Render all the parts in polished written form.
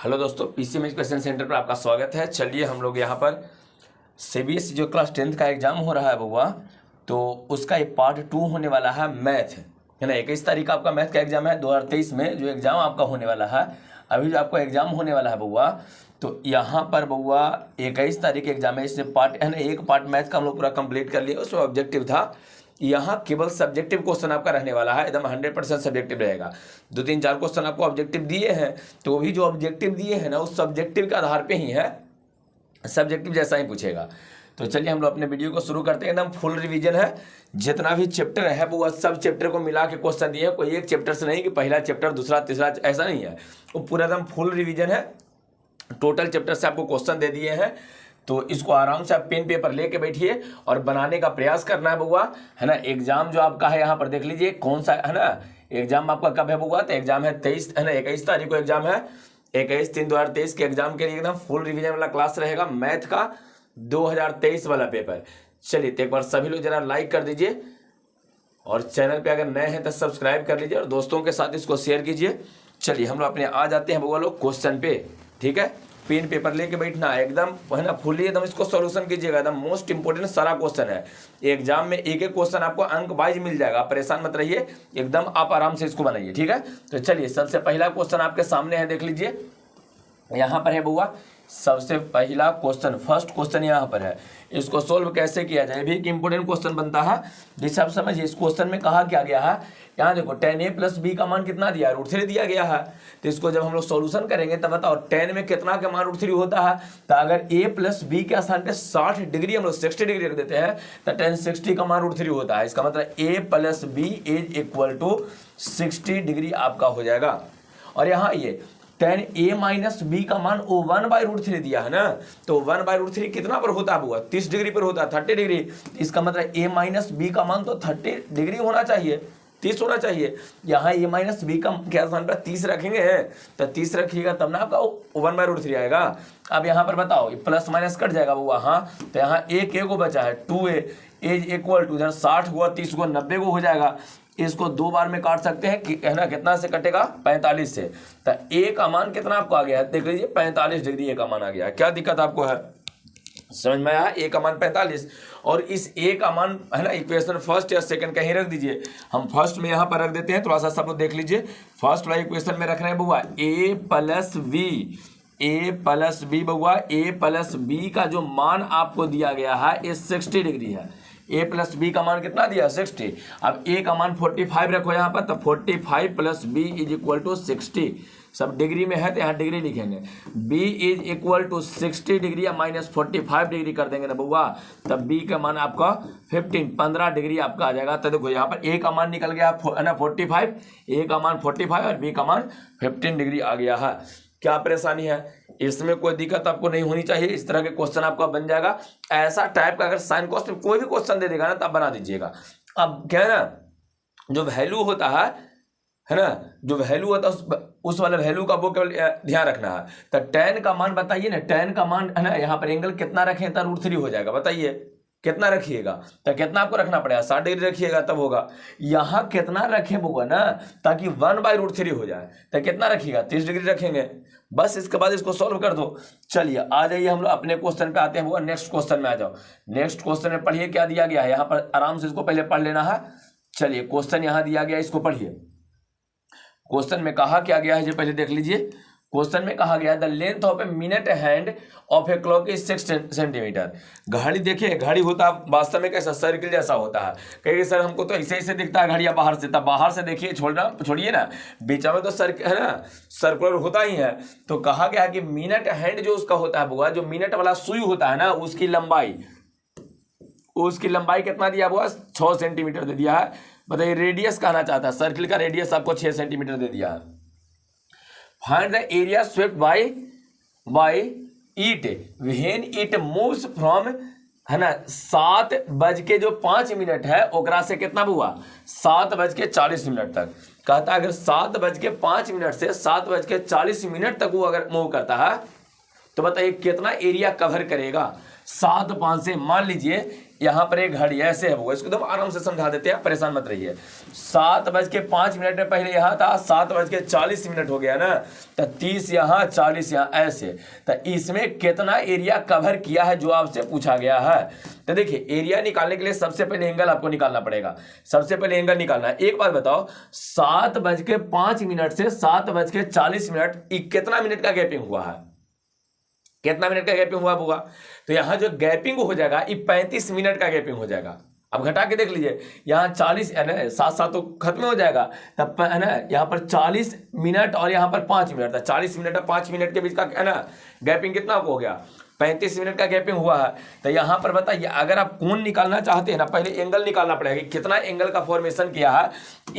Hello दोस्तों, PCM education centre पर आपका स्वागत है। चलिए हम लोग यहाँ पर सीबीएसई जो क्लास 10th का एग्जाम हो रहा है बउआ, तो उसका एक पार्ट 2 होने वाला है मैथ, है ना। 21 तारीख का आपका मैथ का एग्जाम है 2023 में जो एग्जाम आपका होने वाला है। अभी जो आपका एग्जाम होने वाला है बउआ, तो यहाँ पर बउआ 21 तारीख एग्जाम है। इसमें पार्ट है ना, एक पार्ट मैथ का हम लोग पूरा कंप्लीट कर लिया। उसमें ऑब्जेक्टिव था, यहाँ केवल सब्जेक्टिव क्वेश्चन आपका रहने वाला है, एकदम 100% सब्जेक्टिव रहेगा। 2-3-4 क्वेश्चन आपको ऑब्जेक्टिव दिए हैं, तो वो भी जो ऑब्जेक्टिव दिए हैं ना, उस सब्जेक्टिव के आधार पे ही है, सब्जेक्टिव जैसा ही पूछेगा। तो चलिए हम लोग अपने वीडियो को शुरू करते हैं। एकदम फुल रिवीजन है, जितना भी चैप्टर है वो सब चैप्टर को मिला के क्वेश्चन दिए हैं। कोई एक चैप्टर से नहीं कि पहला चैप्टर दूसरा तीसरा, ऐसा नहीं है। वो पूरा एकदम फुल रिवीजन है। टोटल चैप्टर से आपको क्वेश्चन दे दिए हैं, तो इसको आराम से आप पेन पेपर लेके बैठिए और बनाने का प्रयास करना है बउआ, है ना। एग्जाम जो आपका है यहाँ पर देख लीजिए कौन सा है ना। एग्जाम आपका कब है बउआ? तो एग्जाम है 23 है ना, 21 तारीख को एग्जाम है। 21/3/2023 के एग्जाम के लिए एकदम फुल रिवीजन वाला क्लास रहेगा, मैथ का 2023 वाला पेपर। चलिए तो एक बार सभी लोग जरा लाइक कर दीजिए और चैनल पे अगर नए हैं तो सब्सक्राइब कर लीजिए और दोस्तों के साथ इसको शेयर कीजिए। चलिए हम लोग अपने आ जाते हैं बउआ लोग क्वेश्चन पे, ठीक है। पेन पेपर लेके बैठना एकदम, है ना, फुल्ली एकदम इसको सॉल्यूशन कीजिएगा। एकदम मोस्ट इंपोर्टेंट सारा क्वेश्चन है। एग्जाम में एक एक क्वेश्चन आपको अंक वाइज मिल जाएगा, आप परेशान मत रहिए, एकदम आप आराम से इसको बनाइए, ठीक है। तो चलिए सबसे पहला क्वेश्चन आपके सामने है, देख लीजिए यहाँ पर है बउआ। सबसे पहला क्वेश्चन, फर्स्ट क्वेश्चन यहाँ पर है। इसको सोल्व कैसे किया जाए, भी एक इंपोर्टेंट क्वेश्चन बनता है, जिसे आप समझिए। इस क्वेश्चन में कहा क्या गया है, यहाँ देखो 10a + b का मान कितना दिया है, √3 दिया गया है। तो इसको जब हम लोग सॉल्यूशन करेंगे तब बताओ 10 में कितना का मान √3 होता है। तो अगर a + b के स्थान पे 60 डिग्री हम लोग 60 डिग्री रख देते हैं, तो 10 60 का मान √3 होता है। इसका मतलब a + b = 60 डिग्री आपका हो जाएगा। और यहाँ ये 10a - b का मान 1/√3 दिया है ना, तो 1/√3 कितना पर होता है बुआ? 30 डिग्री पर होता है, 30 डिग्री। इसका मतलब a - b का मान तो 30 डिग्री होना चाहिए, 30 होना चाहिए। यहाँ a - b का क्या स्थान पर 30 रखेंगे, तो 30 रखिएगा तब ना आपका 1/√3 आएगा। अब यहाँ पर बताओ ये प्लस माइनस कट जाएगा बुआ, हाँ। तो यहाँ एक को बचा है 2a इधर 60 हुआ, 30 हुआ, 90 को हो जाएगा। इसको 2 बार में काट सकते हैं कि है ना, कितना से कटेगा? 45 से। तो a का मान कितना आपको आ गया है, देख लीजिए 45 डिग्री a का मान आ गया। क्या दिक्कत आपको है, समझ में आया? a का मान 45, और इस a का मान है ना, इक्वेशन फर्स्ट या सेकंड कहीं रख दीजिए। हम फर्स्ट में यहाँ पर रख देते हैं, थोड़ा सा सब लोग देख लीजिए। फर्स्ट वाला इक्वेशन में रख रहे हैं बुआ a + b बउआ। a + b का जो मान आपको दिया गया है ये 60 डिग्री है। a + b का मान कितना दिया? 60। अब a का मान 45 रखो यहाँ पर, तो 45 + b = 60। सब डिग्री में है तो यहाँ डिग्री लिखेंगे। b = 60 डिग्री या -45 डिग्री कर देंगे ना बउआ, तब b का मान आपका 15 डिग्री आपका आ जाएगा। तो देखो यहाँ पर a का मान निकल गया है ना 45, a का मान 45 और b का मान 15 डिग्री आ गया है। क्या परेशानी है? इसमें कोई दिक्कत आपको नहीं होनी चाहिए। इस तरह के क्वेश्चन आपका बन जाएगा। ऐसा टाइप का अगर साइन कॉस्ट में कोई भी क्वेश्चन दे देगा ना, तब बना दीजिएगा। अब क्या है ना, जो वैल्यू होता है ना, जो वैल्यू होता है उस वाले वैल्यू का वो केवल ध्यान रखना है। तो 10 का मान बताइए ना, 10 का मान है ना, यहाँ पर एंगल कितना रखें तो √3 हो जाएगा, बताइए कितना रखिएगा? तो कितना आपको रखना पड़ेगा? 60 डिग्री रखिएगा तब होगा। यहाँ कितना रखें बउआ ना, ताकि 1/√3 हो जाए, तो कितना रखिएगा? 30 डिग्री रखेंगे। बस इसके बाद इसको सॉल्व कर दो। चलिए आ जाइए हम लोग अपने क्वेश्चन पे आते हैं बउआ। नेक्स्ट क्वेश्चन में आ जाओ। नेक्स्ट क्वेश्चन में पढ़िए क्या दिया गया है, यहाँ पर आराम से इसको पहले पढ़ लेना है। चलिए क्वेश्चन यहाँ दिया गया, इसको पढ़िए। क्वेश्चन में कहा क्या गया है ये पहले देख लीजिए। क्वेश्चन में कहा गया the length of a minute hand of a clock is 6 centimetre. घड़ी देखिए, घड़ी होता है वास्तव में कैसा, सर्किल जैसा होता है। कहिए सर हमको तो ऐसे ऐसे दिखता है घड़िया बाहर से, तब बाहर से देखिए, छोड़िए ना, बीच में तो सर्किल है ना, सर्कुलर होता ही है। तो कहा गया कि मिनट हैंड जो उसका होता है बुआ, जो मिनट वाला सुई होता है ना, उसकी लंबाई कितना दिया बुआ? 6 सेंटीमीटर दे दिया है। बताइए रेडियस कहना चाहता है, सर्किल का रेडियस आपको 6 सेंटीमीटर दे दिया है। Find the area swept by it when it moves from, है ना, 7:05 है, ओकरा से कितना बुआ? 7:40 तक। कहता है अगर 7:05 से 7:40 तक वो अगर मूव करता है, तो बताइए कितना एरिया कवर करेगा। 7:05 से मान लीजिए यहाँ पर एक घड़ी ऐसे है वो, इसको एकदम आराम से समझा देते हैं, परेशान मत रहिए। 7:05 में पहले यहाँ था, 7:40 हो गया ना, तो 30 यहाँ 40 यहाँ ऐसे। तो इसमें कितना एरिया कवर किया है जो आपसे पूछा गया है। तो देखिए एरिया निकालने के लिए सबसे पहले एंगल आपको निकालना पड़ेगा, सबसे पहले एंगल निकालना है। एक बात बताओ, 7:05 से 7:40 कितना मिनट का गैपिंग हुआ है, कितना मिनट का गैपिंग हुआ? तो यहां जो गैपिंग हो जाएगा ये 35 मिनट का गैपिंग हो जाएगा। अब घटा के देख लीजिए, यहाँ 40 है ना, 7 तो खत्म हो जाएगा, तब है ना यहाँ पर 40 मिनट और यहाँ पर 5 मिनट था। 40 मिनट और 5 मिनट के बीच का है ना गैपिंग कितना हो गया, 35 मिनट का गैपिंग हुआ है। तो यहाँ पर बताइए, अगर आप कोण निकालना चाहते हैं ना, पहले एंगल निकालना पड़ेगा कि कितना एंगल का फॉर्मेशन किया है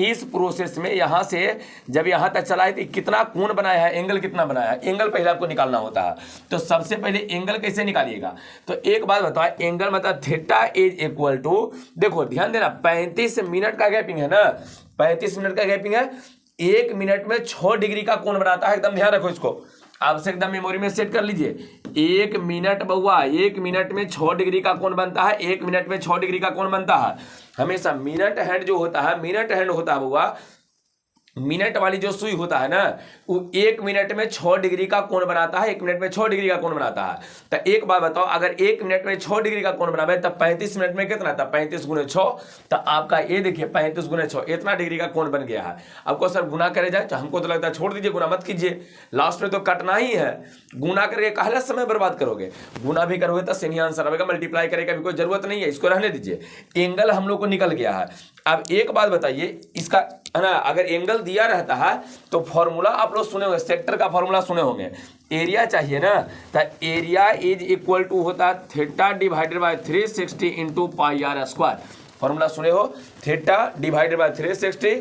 इस प्रोसेस में। यहाँ से जब यहाँ तक चला है तो कितना कोण बनाया है, एंगल कितना बनाया है, एंगल पहले आपको निकालना होता है। तो सबसे पहले एंगल कैसे निकालिएगा, तो एक बात बताओ, एंगल मतलब थीटा इज इक्वल टू, देखो ध्यान देना, 35 मिनट का गैपिंग है ना, 35 मिनट का गैपिंग है, 1 मिनट में 6 डिग्री का कोण बनाता है। एकदम ध्यान रखो इसको, आपसे एकदम मेमोरी में सेट कर लीजिए। 1 मिनट बउआ, 1 मिनट में 6 डिग्री का कोण बनता है, 1 मिनट में 6 डिग्री का कोण बनता है। हमेशा मिनट हैंड जो होता है, मिनट हैंड होता है बउआ, मिनट वाली जो सुई होता है ना, वो 1 मिनट में 6 डिग्री का कोण बनाता है, 1 मिनट में 6 डिग्री का कोण बनाता है। तो एक बात बताओ, अगर 1 मिनट में 6 डिग्री का कोण बनावे तब 35 मिनट में कितना था, 35 गुणे 6, तो आपका ये देखिए 35 गुणे 6 इतना डिग्री का कोण बन गया है। आपको सर गुना करे जाए, तो हमको तो लगता है छोड़ दीजिए, गुना मत कीजिए, लास्ट में तो कटना ही है। गुना करके काहे समय बर्बाद करोगे, गुना भी करोगे तो सही आंसर आएगा, मल्टीप्लाई करेगा भी कोई जरूरत नहीं है, इसको रहने दीजिए। एंगल हम लोग को निकल गया है। अब एक बात बताइए, इसका है ना, अगर एंगल दिया रहता है तो फॉर्मूला आप लोग सुने होंगे, सेक्टर का फॉर्मूला सुने होंगे। एरिया चाहिए ना, तो एरिया इज इक्वल टू होता है theta divided by 360 into pi r square. Formula सुने हो, theta divided by 360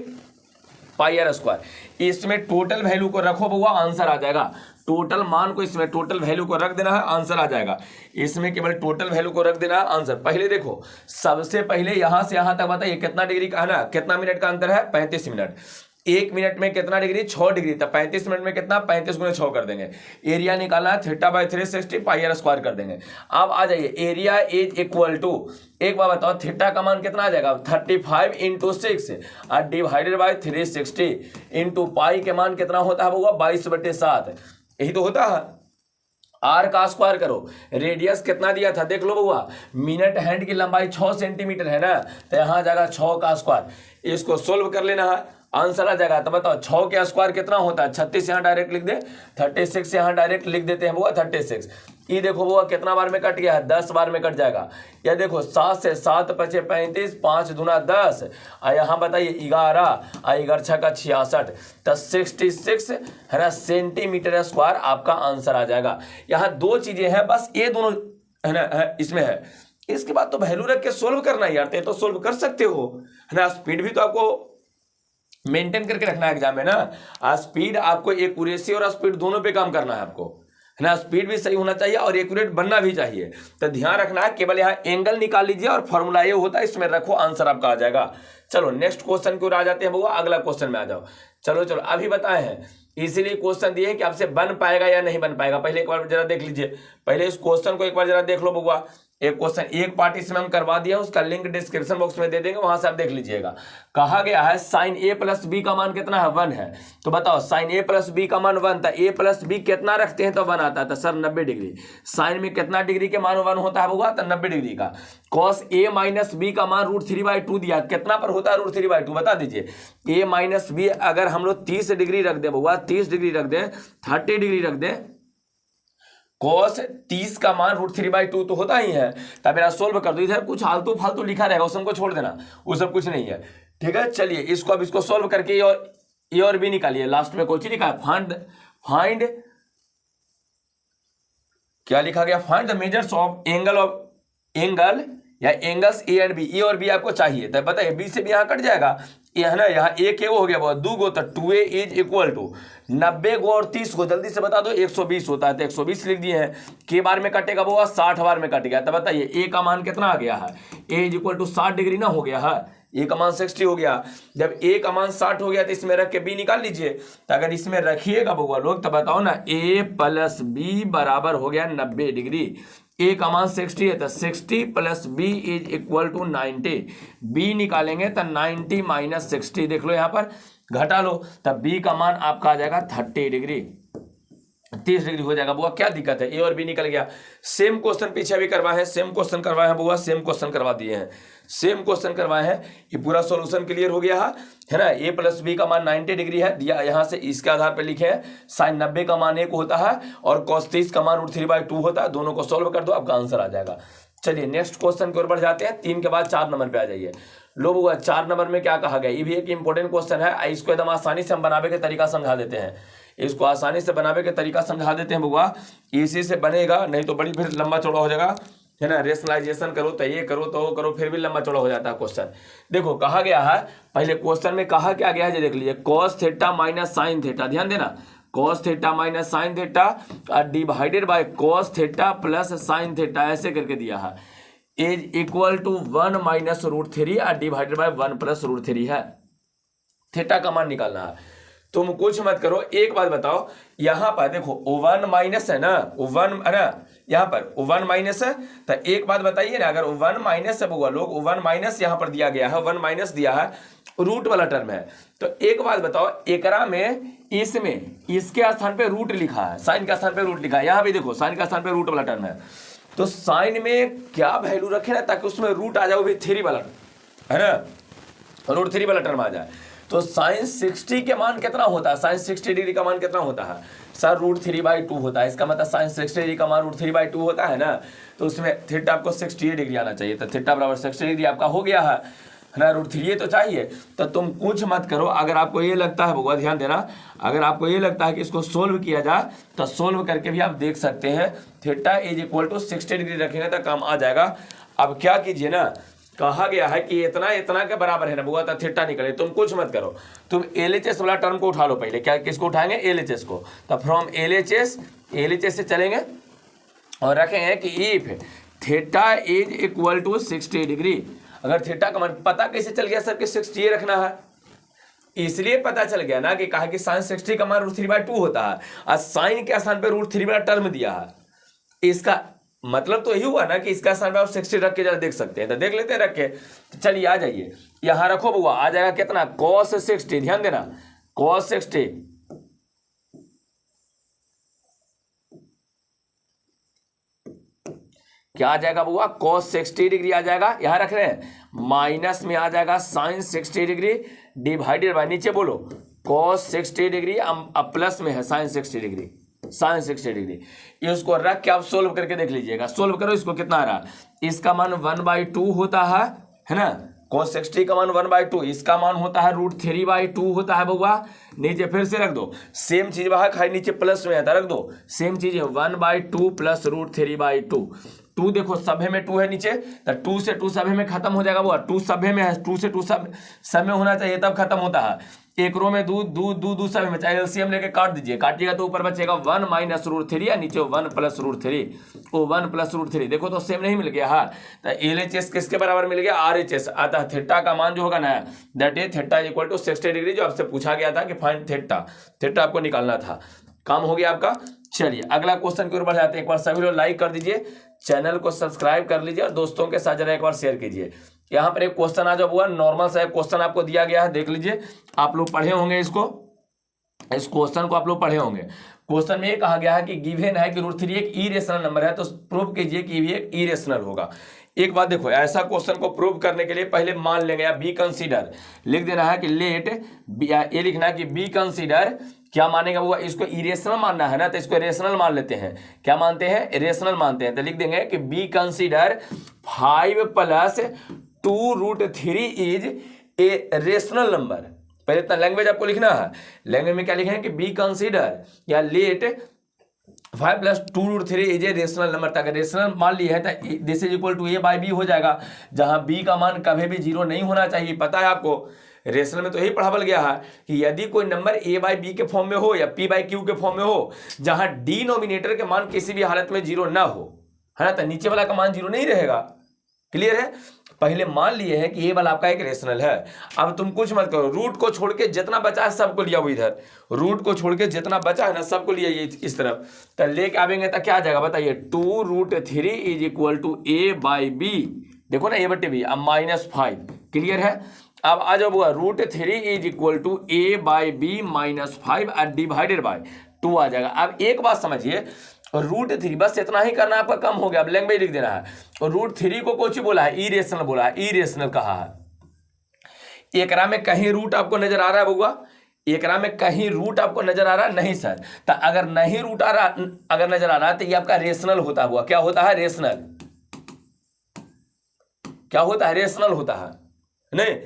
pi r square. इसमें टोटल वैल्यू को रखो बउआ, आंसर आ जाएगा। टोटल मान को इसमें टोटल वैल्यू को रख देना है, आंसर आ जाएगा। इसमें केवल टोटल वैल्यू को रख देना है, आंसर। पहले देखो, सबसे पहले यहां से यहां तक बताइए कितना डिग्री का है ना, कितना मिनट का अंतर है, 35 मिनट। 1 मिनट में कितना डिग्री, 6 डिग्री, तो 35 मिनट में कितना, 35 गुणे 6 कर देंगे। एरिया निकालना है, theta by 360 pi r square कर देंगे। अब आ जाइए, एरिया इज इक्वल टू, एक बार बताओ, थीटा का मान कितना आ जाएगा, 35 इंटू 6 और डिवाइडेड बाय 360 इंटू पाई के मान कितना होता है बउआ, 22/7, यही तो होता है। आर का स्क्वायर करो, रेडियस कितना दिया था देख लो बउआ, मिनट हैंड की लंबाई 6 सेंटीमीटर है ना, तो यहाँ जाएगा 6 का स्क्वायर। इसको सोल्व कर लेना है, आंसर आ जाएगा। तो बताओ 6 के स्क्वायर कितना होता है, 36 यहाँ डायरेक्ट लिख दे, 36 यहाँ डायरेक्ट लिख देते हैं बुआ 36। ये देखो बुआ कितना बार में कट गया है, 10 बार में कट जाएगा। या देखो 7 से 7 पचे 35, 5 दूना 10, और यहाँ बताइए 11, 11 का 66, तो 66 है ना सेंटीमीटर स्क्वायर आपका आंसर आ जाएगा। यहाँ 2 चीजें हैं बस, ये दोनों है ना इसमें है। इसके बाद तो वैल्यू रख के सोल्व करना यार, तो सोल्व कर सकते हो है ना। स्पीड भी तो आपको मेंटेन करके रखना है एग्जाम में ना। स्पीड आपको एक्यूरेसी और स्पीड दोनों पे काम करना है आपको, है ना। स्पीड भी सही होना चाहिए और एक्यूरेट बनना भी चाहिए। तो ध्यान रखना है, केवल यहाँ एंगल निकाल लीजिए और फॉर्मूला ये होता है, इसमें रखो, आंसर आपका आ जाएगा। चलो नेक्स्ट क्वेश्चन की ओर आ जाते हैं बउआ, अगला क्वेश्चन में आ जाओ। चलो अभी बताए हैं, इसीलिए क्वेश्चन दिए कि आपसे बन पाएगा या नहीं बन पाएगा। पहले एक बार जरा देख लीजिए, पहले इस क्वेश्चन को एक बार जरा देख लो बउआ। एक क्वेश्चन, एक पार्ट इसमें हम करवा दिया, उसका लिंक डिस्क्रिप्शन बॉक्स में दे देंगे, वहां से आप देख लीजिएगा। कहा गया है साइन ए प्लस बी का मान कितना है, 1 है। तो बताओ साइन ए प्लस बी का मान 1 था, ए प्लस बी कितना रखते हैं तो 1 आता है, तो सर 90 डिग्री। साइन में कितना डिग्री के मान 1 होता है बउआ, तो 90 डिग्री का। कॉस ए माइनस बी का मान √3/2 दिया, कितना पर होता है √3/2 बता दीजिए। ए माइनस बी अगर हम लोग 30 डिग्री रख दे बउआ, 30 डिग्री रख दे, 30 डिग्री रख दे, cos 30 का मान √3/2 तो होता ही है। तब मेरा सोल्व कर दो, इधर कुछ आलतू फालतू लिखा रहेगा, उस हमको छोड़ देना, वो सब कुछ नहीं है, ठीक है। चलिए इसको अब इसको सोल्व करके ए और बी निकालिए। लास्ट में कुछ लिखा है, फाइंड क्या लिखा गया, find the measures of angle या एंगल्स ए एंड बी। ए और बी आपको चाहिए, तब बताइए बी से भी यहाँ कट जाएगा, ये है ना, यहाँ एक हो गया बहुत, 2 गो, तो 2a इज इक्वल टू 90 गो और 30 गो, जल्दी से बता दो, 120 होता है, तो 120 लिख दिए हैं। के बार में कटेगा वो 60 बार में कट गया। तो बताइए ए का मान कितना आ गया है, ए इज इक्वल टू 60 डिग्री ना हो गया है, ए का मान 60 हो गया। जब ए का मान 60 हो गया तो इसमें रख के बी निकाल लीजिए। तो अगर इसमें रखिएगा बउआ लोग, तो बताओ ना, ए प्लस बी बराबर हो गया 90 डिग्री। ए का मान 60 है तो 60 plus b is equal to 90। B निकालेंगे तो 90 माइनस 60, देख लो यहाँ पर घटा लो, तब बी का मान आपका आ जाएगा 30 डिग्री, 30 डिग्री हो जाएगा। बुआ क्या दिक्कत है, ए और बी निकल गया। सेम क्वेश्चन पीछे भी करवाए हैं, सेम क्वेश्चन करवाए हैं बुआ, सेम क्वेश्चन करवा दिए हैं, सेम क्वेश्चन करवाए हैं। ये पूरा सॉल्यूशन क्लियर हो गया है ना। ए प्लस बी का मान 90 डिग्री है दिया, यहाँ से इसके आधार पर लिखे हैं। साइन 90 का मान 1 होता है और cos 30 का मान √3/2 होता है। दोनों को सॉल्व कर दो, आपका आंसर आ जाएगा। चलिए नेक्स्ट क्वेश्चन की ओर बढ़ जाते हैं। 3 के बाद 4 नंबर पे आ जाइए। लो बुआ 4 नंबर में क्या कहा गया, ये भी एक इंपॉर्टेंट क्वेश्चन है। इसको एकदम आसानी से हम बनावे के तरीका समझा देते हैं, इसको आसानी से बनावे के तरीका समझा देते हैं बुआ। इसी से बनेगा, नहीं तो बड़ी फिर लंबा चौड़ा हो जाएगा, है ना। रेशनलाइजेशन करो तो ये करो तो वो करो, फिर भी लंबा चौड़ा हो जाता है क्वेश्चन। देखो कहा गया है, पहले क्वेश्चन में कहा क्या गया है, देख लीजिए। cos theta minus sine theta, ध्यान देना, cos theta minus sine theta divided by cos theta plus sine theta, ऐसे करके दिया है। Is equal to 1 minus √3 divided by 1 plus √3 है। थीटा का मान निकालना है। तुम कुछ मत करो, एक बात बताओ, यहां पर देखो 1 माइनस है ना, 1 है ना, यहाँ पर 1 माइनस है। तो एक बात बताइए ना, अगर 1 माइनस है बुआ लोग, 1 माइनस यहाँ पर दिया गया है, 1 माइनस दिया है, रूट वाला टर्म है। तो एक बात बताओ, एकरा में इसमें इसके स्थान पे रूट लिखा है, साइन के स्थान पे रूट लिखा है। यहाँ भी देखो साइन का स्थान पे रूट वाला टर्म है। तो साइन में क्या वैल्यू रखे ना, ताकि उसमें रूट आ जाए, वो भी 3 वाला है ना, √3 वाला टर्म आ जाए। तो साइन 60 के मान कितना होता है, साइन 60 डिग्री का मान कितना होता है सर, √3/2 होता है। इसका मतलब साइन 60 डिग्री का मान √3/2 होता है ना। तो उसमें थीटा आपको 60 डिग्री आना चाहिए, तो थीटा बराबर 60 डिग्री आपका हो गया है ना। √3 तो चाहिए। तो तुम कुछ मत करो, अगर आपको ये लगता है बुआ, ध्यान देना, अगर आपको ये लगता है कि इसको सोल्व किया जाए तो सोल्व करके भी आप देख सकते हैं। Theta is equal to 60 degree रखेंगे तो काम आ जाएगा। अब क्या कीजिए ना, कहा गया है कि इतना इतना के बराबर है ना बुआ, तो थीटा निकले। तुम कुछ मत करो, तुम LHS वाला टर्म को उठा लो पहले। क्या किसको उठाएंगे, LHS को। तो फ्रॉम LHS से चलेंगे और रखेंगे कि if theta is equal to 60 degree. अगर थीटा का मान पता कैसे चल गया सर कि 60 रखना है, इसलिए पता चल गया ना कि कहा कि साइन 60 का मान √3/2 होता है और साइन के स्थान पे √3 वाला टर्म दिया है। इसका मतलब तो यही हुआ ना कि इसका स्थान पे आप 60 रख के जरा देख सकते हैं। तो देख लेते हैं रख के। तो चलिए आ जाइए, यहां रखो बुआ, आ जाएगा कितना, cos 60, ध्यान देना, cos 60 क्या आ जाएगा बुआ, cos 60 डिग्री आ जाएगा। यहां रख रहे हैं, माइनस में आ जाएगा साइन 60 डिग्री डिवाइडेड बाय, नीचे बोलो cos 60 डिग्री, अब प्लस में है साइन 60 डिग्री, साइन 60 डिग्री। इसको रख के आप सोल्व करके देख लीजिएगा। सोल्व करो, इसको कितना आ रहा, इसका मान 1/2 होता है ना। cos 60 का मान 1/2, इसका मान होता है √3/2 होता है बउआ। नीचे फिर से रख दो, सेम चीज वहां खाई नीचे प्लस में आता, रख दो सेम चीज है, 1/2 प्लस √3/2। 2 देखो सभ्य में 2 है नीचे, तो 2 से 2 सभ्य में खत्म हो जाएगा बुआ। 2 सभ्य में है, 2 से 2 सब में होना चाहिए, तब खत्म होता है। एक रो में 2 सभ्य में, चाहे एलसीएम लेके काट दीजिए, काटिएगा तो ऊपर बचेगा 1 माइनस √3 या नीचे 1 प्लस √3, वो 1 प्लस √3। देखो तो सेम नहीं मिल गया है। तो LHS किसके बराबर मिल गया, RHS। अतः थीटा का मान जो होगा ना, that is theta is equal to 60 degree, जो आपसे पूछा गया था कि फाइंड थीटा, थीटा आपको निकालना था। काम हो गया आपका। चलिए अगला क्वेश्चन की ओर बढ़ जाते हैं। एक बार सभी लोग लाइक कर दीजिए, चैनल को सब्सक्राइब कर लीजिए और दोस्तों के साथ जरा एक बार शेयर कीजिए। यहाँ पर एक क्वेश्चन आ जाओ बुआ, नॉर्मल सा एक क्वेश्चन आपको दिया गया है, देख लीजिए। आप लोग पढ़े होंगे इसको, इस क्वेश्चन को आप लोग पढ़े होंगे। क्वेश्चन में ये कहा गया है कि गिवन है कि √3 एक इरेशनल नंबर है, तो प्रूव कीजिए कि ये एक इरेशनल होगा। एक बात देखो, ऐसा क्वेश्चन को प्रूव करने के लिए पहले मान लेंगे या बी कंसीडर लिख देना है कि लेट, ये लिखना है कि बी कंसीडर, क्या मानेगा वो, इसको इरेशनल मानना है ना, तो इसको रेशनल मान लेते हैं। क्या मानते हैं, रेशनल मानते हैं। तो लिख देंगे कि we consider 5 + 2√3 is a rational number. पहले इतना लैंग्वेज आपको लिखना है। लैंग्वेज में क्या लिखेंगे कि बी कंसीडर या let 5 + 2√3 is a rational number. तक रेशनल मान लिया है तो this is equal to A/B हो जाएगा, जहां B का मान कभी भी 0 नहीं होना चाहिए। पता है आपको, रेशनल में तो यही पढ़ावल गया है कि यदि कोई नंबर A/B के फॉर्म में हो या P/Q के फॉर्म में हो, जहां डिनोमिनेटर के मान किसी भी हालत में 0 ना हो, है ना, तो नीचे वाला का मान 0 नहीं रहेगा। क्लियर है। पहले मान लिए हैं कि ये वाला आपका एक रेशनल है। अब तुम कुछ मत करो, रूट को छोड़ के जितना बचा है सबको लिया वो इधर, रूट को छोड़ के जितना बचा है ना सबको लिया ये इस तरफ, तो लेके आवेंगे तो क्या आ जाएगा बताइए, 2√3 इज इक्वल टू a/b, देखो ना a/b, अब -5, क्लियर है। अब आ जाओ बुआ, √3 इज इक्वल टू a/b -5 और डिवाइडेड बाय 2 आ जाएगा। अब एक बात समझिए, √3 बस इतना ही करना आपका कम हो गया, अब लैंग्वेज लिख देना है। और √3 को कुछ बोला है, इरेशनल बोला है, इरेशनल कहा है। एकरा में कहीं रूट आपको नजर आ रहा है बुआ, एकरा में कहीं रूट आपको नजर आ रहा है नहीं सर, तो अगर नहीं रूट आ रहा, अगर नजर आ रहा है तो ये आपका रेशनल होता हुआ, क्या होता है, रेशनल, क्या होता है, रेशनल होता है। नहीं,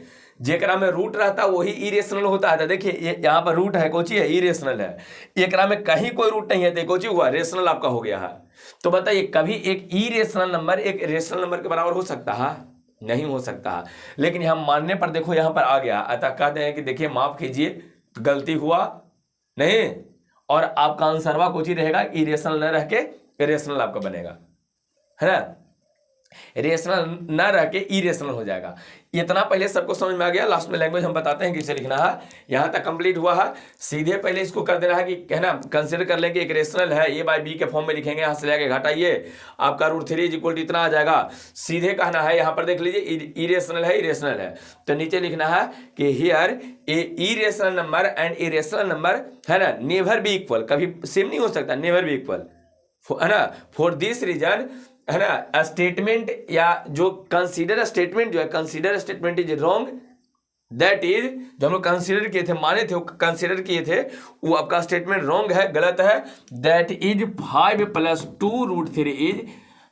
जेकरा में रूट रहता है वही इरेशनल होता है। तो देखिए यहाँ पर रूट है, कोची है, इरेशनल है। एकरा में कहीं कोई रूट नहीं है तो कोची हुआ, रेशनल आपका हो गया है। तो बताइए कभी एक इरेशनल नंबर एक रेशनल नंबर के बराबर हो सकता है, नहीं हो सकता है। लेकिन हम मानने पर देखो यहाँ पर आ गया, अतः कहते हैं कि देखिए माफ कीजिए गलती हुआ नहीं, और आपका आंसरवा कोची रहेगा, इरेशनल न रह के रेशनल आपका बनेगा, है ना, रेशनल न रह के इरेशनल हो जाएगा। इतना पहले सबको समझ में आ गया। लास्ट में लैंग्वेज हम बताते हैं किसे लिखना है। यहाँ तक कंप्लीट हुआ है। सीधे पहले इसको कर देना है कि है ना, कंसिडर कर लें कि एक रेशनल है, a/b के फॉर्म में लिखेंगे, यहाँ से लेके घटाइए, आपका √3 इज इक्वल टू इतना आ जाएगा। सीधे कहना है, यहाँ पर देख लीजिए इरेशनल है, इरेशनल है, तो नीचे लिखना है कि here A irrational number and irrational number है ना नेवर बी इक्वल, कभी सेम नहीं हो सकता, नेवर बी इक्वल, है ना। फॉर दिस रीजन है ना, स्टेटमेंट या जो कंसीडर स्टेटमेंट जो है, consider statement is wrong, that is जो हम लोग कंसीडर किए थे, माने थे, कंसीडर किए थे, वो आपका स्टेटमेंट रॉन्ग है, गलत है। दैट इज 5 + 2√3 इज,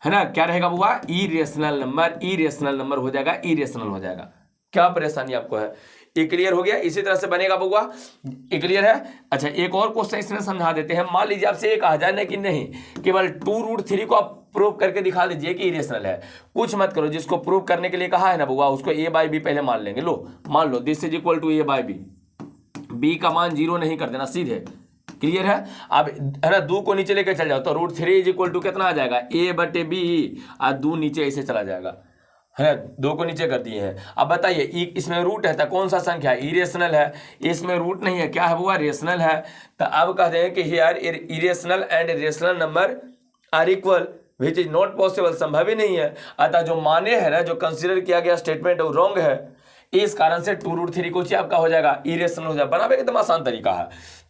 है ना, क्या रहेगा बुआ, इरेशनल नंबर, इरेशनल नंबर हो जाएगा, इरेशनल हो जाएगा। क्या परेशानी आपको है, ये क्लियर हो गया। इसी तरह से बनेगा बुआ, ये क्लियर है। अच्छा एक और क्वेश्चन इसमें समझा देते हैं। मान लीजिए आपसे ये कहा जाए ना कि नहीं, केवल 2√3 को आप प्रूव करके दिखा दीजिए कि इरेशनल है, कुछ मत करो। जिसको प्रूव करने के लिए कहा है ना बुआ, उसको a/b पहले मान लेंगे। लो मान लो this is equal to a/b, b का मान 0 नहीं कर देना सीधे, क्लियर है। अब है ना 2 को नीचे लेके चल जाओ तो √3 इज इक्वल टू कितना आ जाएगा, a/b, और 2 नीचे ऐसे चला जाएगा, है 2 को नीचे कर दिए हैं। अब बताइए इसमें रूट है तो कौन सा संख्या है, इरेशनल है, इसमें रूट नहीं है, क्या है वो, रेशनल है। तो अब कहते हैं कि here irrational and rational number are equal, which is not possible, संभव ही नहीं है। अतः जो माने है ना, जो कंसीडर किया गया स्टेटमेंट वो रॉन्ग है, इस कारण से 2√3 को आपका हो जाएगा, इरेशनल हो जाएगा। बनावे एकदम आसान तरीका है।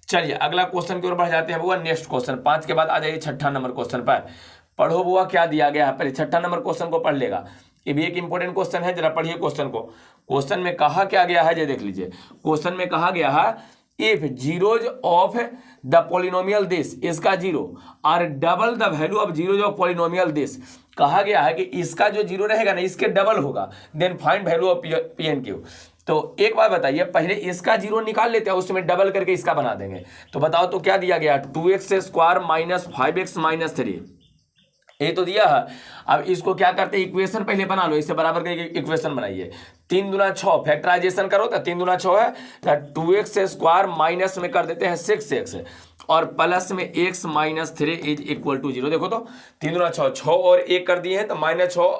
चलिए अगला क्वेश्चन की ओर बढ़ जाते हैं बुआ। नेक्स्ट क्वेश्चन 5 के बाद आ जाइए 6ठा नंबर क्वेश्चन पर। पढ़ो बुआ क्या दिया गया है, पहले 6ठा नंबर क्वेश्चन को पढ़ लेगा, ये भी एक इंपॉर्टेंट क्वेश्चन है, जरा पढ़िए क्वेश्चन को। क्वेश्चन में कहा क्या गया है, ये देख लीजिए। क्वेश्चन में कहा गया है if zeros of the polynomial this, इसका 0 और double the value of zeros of polynomial this, कहा गया है कि इसका जो 0 रहेगा ना इसके डबल होगा, then find value of p&q। तो एक बार बताइए, पहले इसका 0 निकाल लेते हैं, उसमें डबल करके इसका बना देंगे। तो बताओ तो क्या दिया गया, 2x² - 5x - 3, ये तो दिया है। अब इसको क्या करते हैं, इक्वेशन पहले बना लो, इससे बराबर करके इक्वेशन बनाइए। 3 दूना 6, फैक्टराइजेशन करो तो 3 दूना 6 है, तो 2x² माइनस में कर देते हैं 6x, और प्लस में x - 3 इज इक्वल टू 0। देखो तो 3 दूना 6, 6 और 1 कर दिए हैं तो -6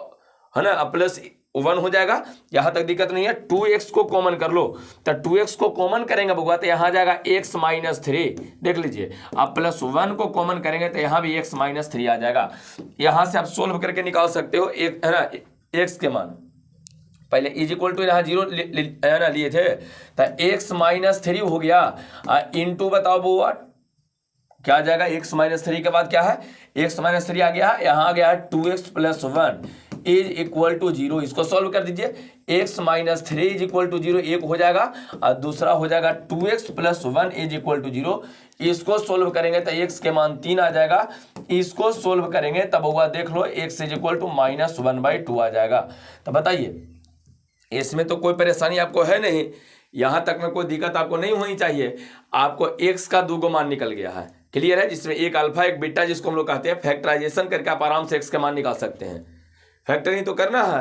है ना, प्लस 1 हो जाएगा, यहां तक दिक्कत नहीं है। 2x को कॉमन कर लो, तो 2x को कॉमन करेंगे बुआ तो यहां जाएगा x - 3, देख लीजिए। आप +1 को कॉमन करेंगे तो यहां भी x - 3 आ जाएगा। यहां से आप सोल्व करके निकाल सकते हो एक, है ना, x के मान। पहले इज इक्वल टू यहाँ 0 है ना लिए थे, तो x - 3 हो गया, इनटू बताओ बुआ क्या आ जाएगा, x - 3 के बाद क्या है, x - 3 आ गया, यहाँ आ गया 2x + 1 इज इक्वल टू 0। इसको सॉल्व कर दीजिए, x - 3 इज इक्वल टू 0 एक हो जाएगा, और दूसरा हो जाएगा 2x + 1 इज इक्वल टू 0। इसको सोल्व करेंगे तो x के मान 3 आ जाएगा, इसको सोल्व करेंगे तब हुआ देख लो x इज इक्वल टू -1/2 आ जाएगा। तो बताइए इसमें तो कोई परेशानी आपको है नहीं, यहाँ तक में कोई दिक्कत आपको नहीं होनी चाहिए। आपको x का 2 मान निकल गया है, क्लियर है, जिसमें एक अल्फा एक बीटा जिसको हम लोग कहते हैं। फैक्टराइजेशन करके आप आराम से x के मान निकाल सकते हैं। फैक्टरिंग तो करना है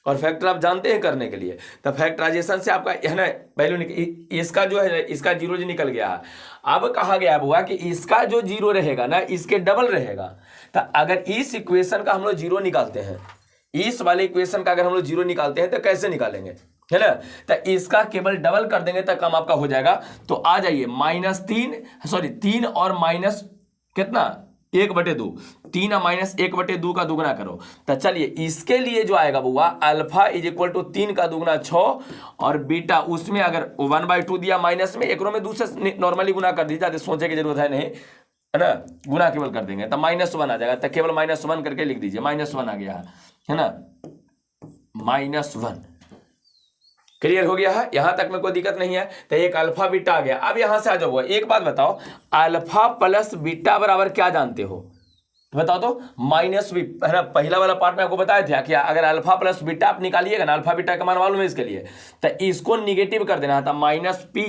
और फैक्टर आप जानते हैं करने के लिए, तो फैक्टराइजेशन से आपका है ना वैल्यू इसका जो है इसका 0 जो निकल गया है। अब कहा गया हुआ कि इसका जो 0 रहेगा ना इसके डबल रहेगा। तो अगर इस इक्वेशन का हम लोग 0 निकालते हैं, इस वाले इक्वेशन का अगर हम लोग जीरो निकालते हैं तो कैसे निकालेंगे, है ना। तो इसका केवल डबल कर देंगे तो काम आपका हो जाएगा। तो आ जाइए तीन और माइनस कितना 1/2, 3 और माइनस 1/2 का दुगना करो। तो चलिए इसके लिए जो आएगा बुआ अल्फा इज इक्वल टू 3 का दुगना 6 और बीटा उसमें अगर 1/2 दिया माइनस में एक रो में दूसरे नॉर्मली गुना कर दीजिए, ज्यादा सोचने की जरूरत है नहीं, है ना। गुना केवल कर देंगे तो -1 आ जाएगा। तो केवल -1 करके लिख दीजिए, -1 आ गया है ना, -1 क्लियर हो गया है। यहां तक में कोई दिक्कत नहीं है। तो एक अल्फा बीटा आ गया। अब यहां से आ जाओ, एक बात बताओ, अल्फा प्लस बीटा बराबर क्या जानते हो, बताओ तो माइनस बी, है ना। पहला वाला पार्ट में आपको बताया था कि अगर अल्फा प्लस बीटा आप निकालिएगा ना, अल्फा बीटा का मान मालूम है इसके लिए, तो इसको निगेटिव कर देना था -p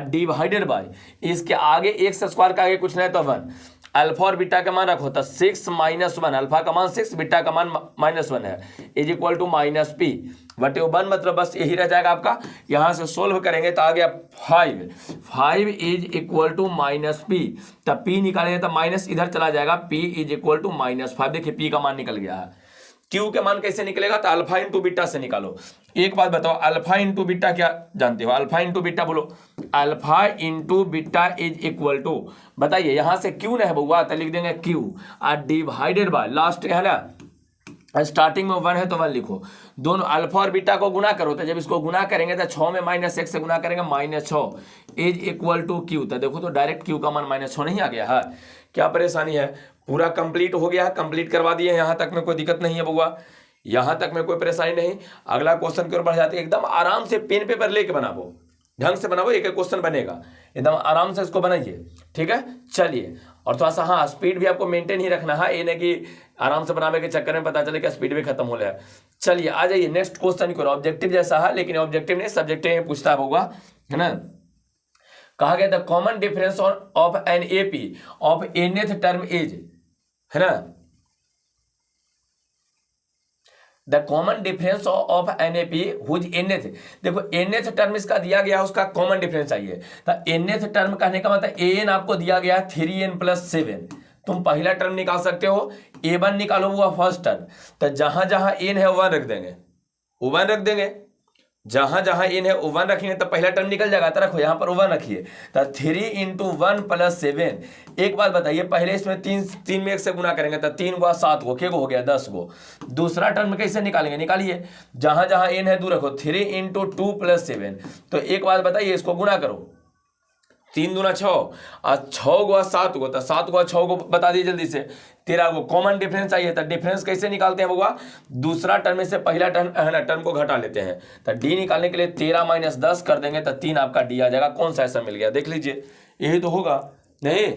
डिवाइडेड बाय इसके आगे x² का आगे कुछ नहीं तो 1, अल्फा और बीटा का मान रखो तो 6 - 1, अल्फा का मान 6 बीटा का मान -1 है, इज इक्वल टू -p बटे 1, मतलब बस यही रह जाएगा आपका। यहां से सोल्व करेंगे तो आ गया 5 इज इक्वल टू -p, तब p निकालेंगे तो माइनस इधर चला जाएगा, p इज इक्वल टू -5। देखिए p का मान निकल गया है। q के मान कैसे निकलेगा, तो अल्फा इंटू बीटा से निकालो। एक बात बताओ, अल्फा इंटू बीटा क्या जानते हो, अल्फा इंटू बीटा बोलो, alpha into beta is equal to, बताइए यहां से q न है बउआ तो लिख देंगे q डिवाइडेड बाय लास्ट है ना, स्टार्टिंग में 1 है तो 1 लिखो, दोनों अल्फा और बीटा को गुना करो। तो जब इसको गुना करेंगे तो 6 में -1 से गुना करेंगे -6 इज इक्वल टू q। तो देखो तो डायरेक्ट q का मान -6 नहीं आ गया है, क्या परेशानी है। पूरा कंप्लीट हो गया है, कंप्लीट करवा दिए, यहां तक में कोई दिक्कत नहीं है बउआ, यहां तक में कोई परेशानी नहीं। अगला क्वेश्चन की ओर बढ़ जाते हैं, एकदम आराम से पेन पेपर लेके बनाओ, ढंग से बनाओ, एक एक क्वेश्चन बनेगा, एकदम आराम से इसको बनाइए, ठीक है। चलिए और थोड़ा सा हाँ स्पीड भी आपको मेंटेन ही रखना है, ये नहीं कि आराम से बनाने के चक्कर में पता चले कि स्पीड भी खत्म हो रहा है। चलिए आ जाइए नेक्स्ट क्वेश्चन की ओर, ऑब्जेक्टिव जैसा है लेकिन ऑब्जेक्टिव नहीं सब्जेक्टिव में पूछता होगा, है ना। कहा गया the common difference of an AP of nth term is, है ना, the common difference of an A P whose nth, देखो nth टर्म इसका दिया गया है, उसका कॉमन डिफरेंस चाहिए। तो nth टर्म कहने का मतलब an आपको दिया गया है 3n + 7, तुम पहला टर्म निकाल सकते हो, a1 निकालो वो फर्स्ट टर्म। तो जहां जहां n है 1 रख देंगे, 1 रख देंगे, जहां जहां n है 1 रखेंगे तो पहला टर्म निकल जाएगा। तो रखो यहाँ पर 1 रखिए, तो 3 × 1 + 7। एक बात बताइए, पहले इसमें 3 में 1 से गुना करेंगे तो 3 × 7 को, क्या हो गया 10 को। दूसरा टर्म कैसे निकालेंगे, निकालिए, जहां जहां n है 2 रखो, 3 × 2 + 7। तो एक बात बताइए, इसको गुना करो, 3 दूना 6 और 6 गुआ 7 को, तो 7 गुआ 6 को बता दीजिए जल्दी से। 13 को कॉमन डिफरेंस चाहिए, तो डिफरेंस कैसे निकालते हैं बउआ, दूसरा टर्म में से पहला टर्म है ना टर्म को घटा लेते हैं। तो डी निकालने के लिए 13 - 10 कर देंगे तो 3 आपका डी आ जाएगा। कौन सा ऐसा मिल गया देख लीजिए, यही तो होगा। नहीं,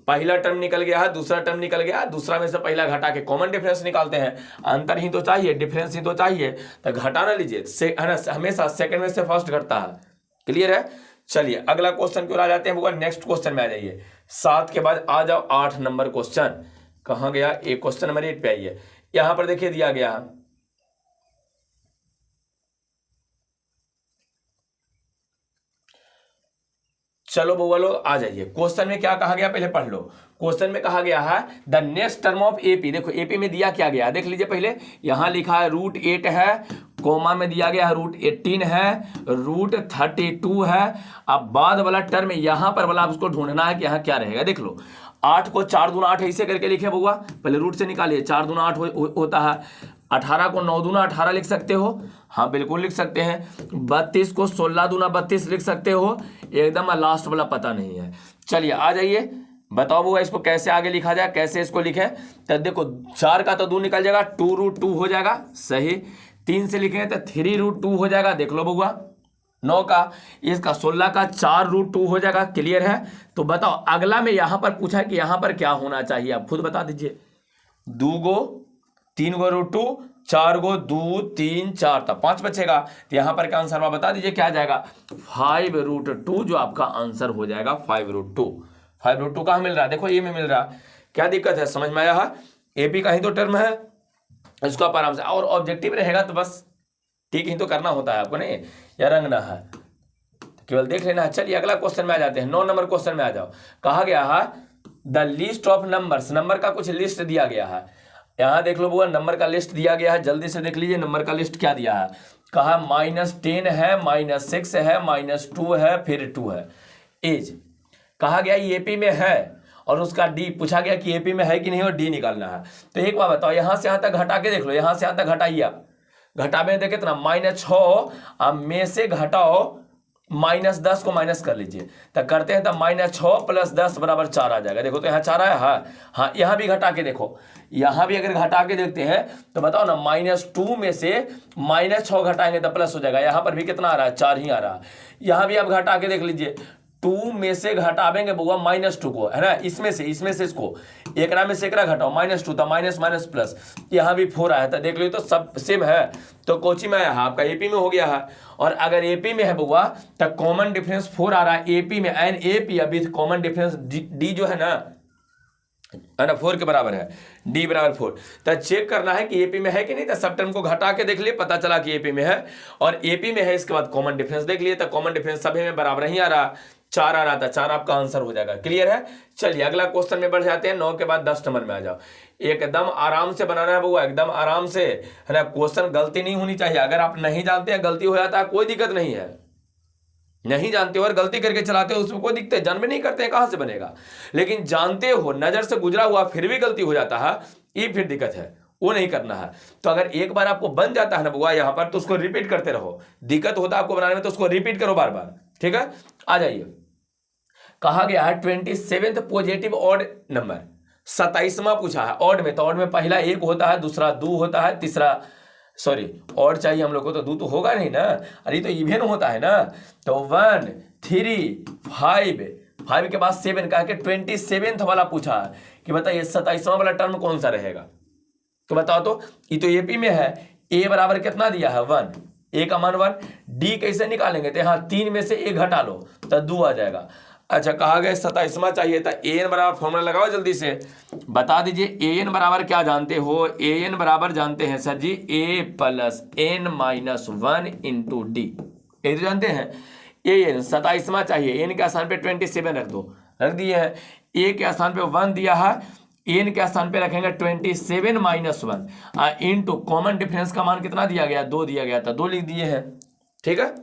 पहला टर्म निकल गया है, दूसरा टर्म निकल गया, दूसरा में से पहला घटा के कॉमन डिफरेंस निकालते हैं। अंतर ही तो चाहिए, डिफरेंस ही तो चाहिए, तो घटा ना लीजिए, है ना, हमेशा सेकंड में से फर्स्ट घटता है। क्लियर है। चलिए अगला क्वेश्चन की ओर आ जाते हैं, वो नेक्स्ट क्वेश्चन में आ जाइए। 7 के बाद आ जाओ 8 नंबर क्वेश्चन, कहाँ गया, एक क्वेश्चन नंबर 8 पे आइए। यहां पर देखिए दिया गया है, चलो बउआ लोग आ जाइए। क्वेश्चन में क्या कहा गया पहले पढ़ लो। क्वेश्चन में कहा गया है the next term of AP, देखो एपी में दिया क्या गया देख लीजिए पहले, यहां लिखा है √8 है, कोमा में दिया गया है √18 है, √32 है। अब बाद वाला टर्म यहां पर वाला उसको ढूंढना है कि यहां क्या रहेगा। देख लो 8 को 4 दूना 8 ऐसे करके लिखे बउआ, पहले रूट से निकालिए, 4 दूना 8 होता है। 18 को 9 दूना 18 लिख सकते हो, हाँ बिल्कुल लिख सकते हैं। 32 को 16 दूना 32 लिख सकते हो, एकदम लास्ट वाला पता नहीं है। चलिए आ जाइए, बताओ बुआ इसको कैसे आगे लिखा जाए, कैसे इसको लिखे। तो देखो 4 का तो 2 निकल जाएगा, 2√2 हो जाएगा, सही। 3 से लिखेंगे तो 3√2 हो जाएगा, देख लो बुआ। 9 का, इसका 16 का 4√2 हो जाएगा, क्लियर है। तो बताओ अगला में यहां पर पूछा कि यहां पर क्या होना चाहिए, आप खुद बता दीजिए। 2 गो 3 गो √2, 4 गो 2 3 4, तब 5 बचेगा। तो यहां पर क्या आंसर बता दीजिए, क्या आ जाएगा 5√2, जो आपका आंसर हो जाएगा 5√2। 5√2 कहां मिल रहा है, देखो ये में मिल रहा, क्या दिक्कत है, समझ में आया है। एपी का ही तो टर्म है, इसको आप आराम से, और ऑब्जेक्टिव रहेगा तो बस ठीक ही तो करना होता है आपको, नहीं या रंगना है, केवल देख लेना है। चलिए अगला क्वेश्चन में आ जाते हैं, 9 नंबर क्वेश्चन में आ जाओ। कहा गया है the list of numbers, number का कुछ लिस्ट दिया गया है। यहाँ देख लो बुआ, नंबर का लिस्ट दिया गया है, जल्दी से देख लीजिए नंबर का लिस्ट क्या दिया है। कहा -10 है, -6 है, -2 है, फिर 2 है। एज कहा गया ईएपी में है, और उसका डी पूछा गया कि एपी में है कि नहीं, और डी निकालना है। तो एक बार बताओ, यहाँ से यहाँ तक घटा के देख लो, यहाँ से यहाँ तक घटाइए आप, घटावे देखे कितना -6, अब में से घटाओ -10 को माइनस कर लीजिए, तो करते हैं तो -6 + 10 = 4 आ जाएगा। देखो तो यहाँ 4 आया, हाँ यहाँ भी घटा के देखो, यहाँ भी अगर घटा के देखते हैं तो बताओ ना, -2 में से -6 घटाएंगे तो प्लस हो जाएगा। यहाँ पर भी कितना आ रहा है, 4 ही आ रहा है। यहाँ भी आप घटा के देख लीजिए, 2 में से घटावेंगे बउआ -2 को, है ना, इसमें से इसको, एकरा में से एकरा घटाओ, -2 था, माइनस माइनस प्लस, यहाँ भी 4 आया था। देख लो तो सब सेम है, तो कोची में आया है आपका, एपी में हो गया है। और अगर एपी में है बउआ तो कॉमन डिफरेंस 4 आ रहा है एपी में, एन एपी अभी कॉमन डिफरेंस डी जो है ना 4 के बराबर है, डी = 4। तो चेक करना है कि एपी में है कि नहीं, तो सब टर्म को घटा के देख लिए, पता चला कि एपी में है, और एपी में है। इसके बाद कॉमन डिफरेंस देख लिए, तो कॉमन डिफरेंस सभी में बराबर ही आ रहा, 4 आ रहा था, 4 आपका आंसर हो जाएगा। क्लियर है। चलिए अगला क्वेश्चन में बढ़ जाते हैं, 9 के बाद 10 नंबर में आ जाओ। एकदम आराम से बनाना है बउआ, एकदम आराम से, है ना, क्वेश्चन गलती नहीं होनी चाहिए। अगर आप नहीं जानते हैं, गलती हो जाता है, कोई दिक्कत नहीं है, नहीं जानते हो और गलती करके चलाते हो उसमें कोई दिक्कत है, जन्म नहीं करते हैं कहां से बनेगा। लेकिन जानते हो, नजर से गुजरा हुआ फिर भी गलती हो जाता है, ये फिर दिक्कत है, वो नहीं करना है। तो अगर एक बार आपको बन जाता है ना बुआ यहाँ पर, तो उसको रिपीट करते रहो। दिक्कत होता है आपको बनाने में, तो उसको रिपीट करो बार बार, ठीक है। आ जाइए, कहा गया है 27th पॉजिटिव ऑड नंबर, 27वां पूछा है ऑड में। तो ऑड में पहला 1 होता है, दूसरा 2 होता है, तीसरा सॉरी ऑड चाहिए हम लोग को, तो 2 तो होगा नहीं ना, अरे तो इवेन होता है ना। तो 1 3 5 के बाद 7 कहा के 27th वाला पूछा है कि बताइए 27वां वाला टर्म कौन सा रहेगा। तो बताओ तो, ये तो एपी में है, ए बराबर कितना दिया है 1, ए का मान 1। डी कैसे निकालेंगे, तो यहाँ 3 में से 1 घटा लो तो 2 आ जाएगा। अच्छा कहा गया 27वां चाहिए था, ए एन बराबर फॉर्मूला लगाओ जल्दी से, बता दीजिए ए एन बराबर क्या जानते हो। ए एन बराबर जानते हैं sir ji, a + n-1 × D, ये तो जानते हैं। ए एन 27वां चाहिए, एन के स्थान पे 27 रख दो, रख दिए हैं। ए के स्थान पे 1 दिया है, एन के स्थान पे रखेंगे 27 - 1 इंटू कॉमन डिफरेंस का मान कितना दिया गया, 2 दिया गया था, 2 लिख दिए हैं, ठीक है।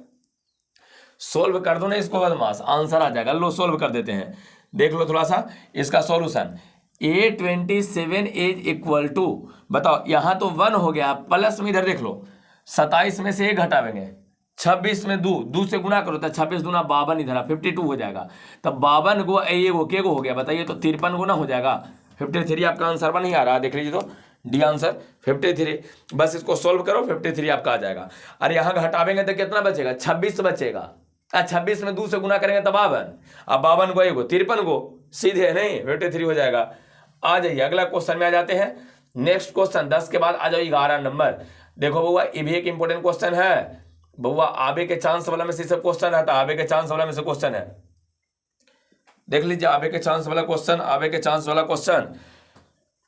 सोल्व कर दो ना इसको बदमाश, आंसर आ जाएगा। लो सोल्व कर देते हैं, देख लो थोड़ा सा इसका solution. A27 is equal to, बताओ यहाँ तो 1 हो गया, प्लस में इधर देख लो 27 में से 1 घटावेंगे, 26 में 2 से गुना करो तो 26 दूना 52, इधर 52 हो जाएगा। तब 52 गो एगो के गो हो गया बताइए, तो 53 गुना हो जाएगा। 53 आपका आंसर बन ही आ रहा है, देख लीजिए तो डी आंसर 53। बस इसको सोल्व करो, 53 आपका आ जाएगा। अरे यहाँ घटावेंगे तो कितना बचेगा, 26 बचेगा। 26 में 2 से गुना करेंगे तो 52, अब 52 गो एगो 53 गो, सीधे नहीं 53 हो जाएगा। आ जाइए अगला क्वेश्चन में आ जाते हैं। नेक्स्ट क्वेश्चन 10 के बाद आ जाओ 11 नंबर। देखो बउआ ये भी एक इंपॉर्टेंट क्वेश्चन है बउआ, आबे के चांस वाला में से सब क्वेश्चन रहता है, आबे के चांस वाला में से क्वेश्चन है, देख लीजिए आबे के चांस वाला क्वेश्चन, आबे के चांस वाला क्वेश्चन।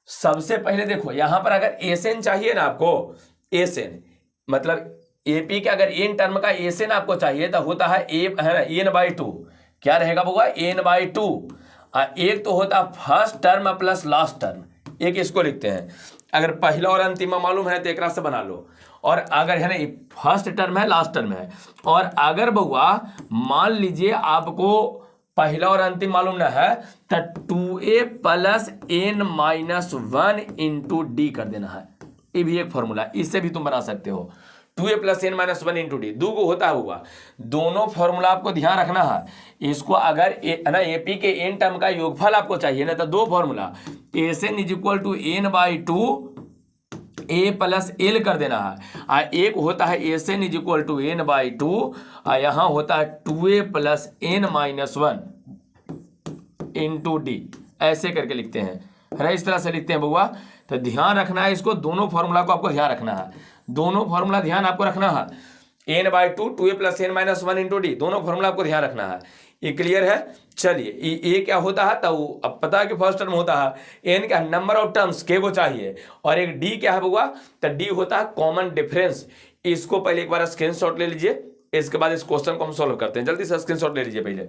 सबसे पहले देखो यहां पर अगर एसएन चाहिए ना आपको, एसएन मतलब एपी के अगर एन टर्म का एसएन आपको चाहिए तो होता है ए है ना n/2, क्या रहेगा बउआ n/2। एक तो होता है first term plus last term, एक इसको लिखते हैं। अगर पहला और अंतिम मालूम है तो एक से बना लो, और अगर है ना फर्स्ट टर्म है लास्ट टर्म है, और अगर बउआ मान लीजिए आपको पहला और अंतिम मालूम ना है तो 2a + n-1 × d कर देना है। ये भी एक फॉर्मूला, इससे भी तुम बना सकते हो। 2a + n-1 × d 2 को होता हुआ, दोनों फॉर्मूला आपको ध्यान रखना है। इसको अगर ना एपी के एन टर्म का योगफल आपको चाहिए ना, तो 2 formula SN = n/2 a + l कर देना है। एक होता है एसएन = n/2, यहाँ होता है 2a + n-1 × d, ऐसे करके लिखते हैं, है ना, इस तरह से लिखते हैं बउआ। तो ध्यान रखना है इसको, दोनों फॉर्मूला को आपको ध्यान रखना है, दोनों फॉर्मूला ध्यान आपको रखना है। n/2 2a + n-1 × d, दोनों फॉर्मूला आपको ध्यान रखना है। ये क्लियर है। चलिए ये क्या होता है, तो अब पता है कि फर्स्ट टर्म होता है, एन क्या नंबर ऑफ टर्म्स के वो चाहिए, और एक डी क्या है बउआ, तो डी होता है कॉमन डिफरेंस। इसको पहले एक बार स्क्रीनशॉट ले लीजिए, इसके बाद इस क्वेश्चन को हम सॉल्व करते हैं। जल्दी से स्क्रीनशॉट ले लीजिए पहले।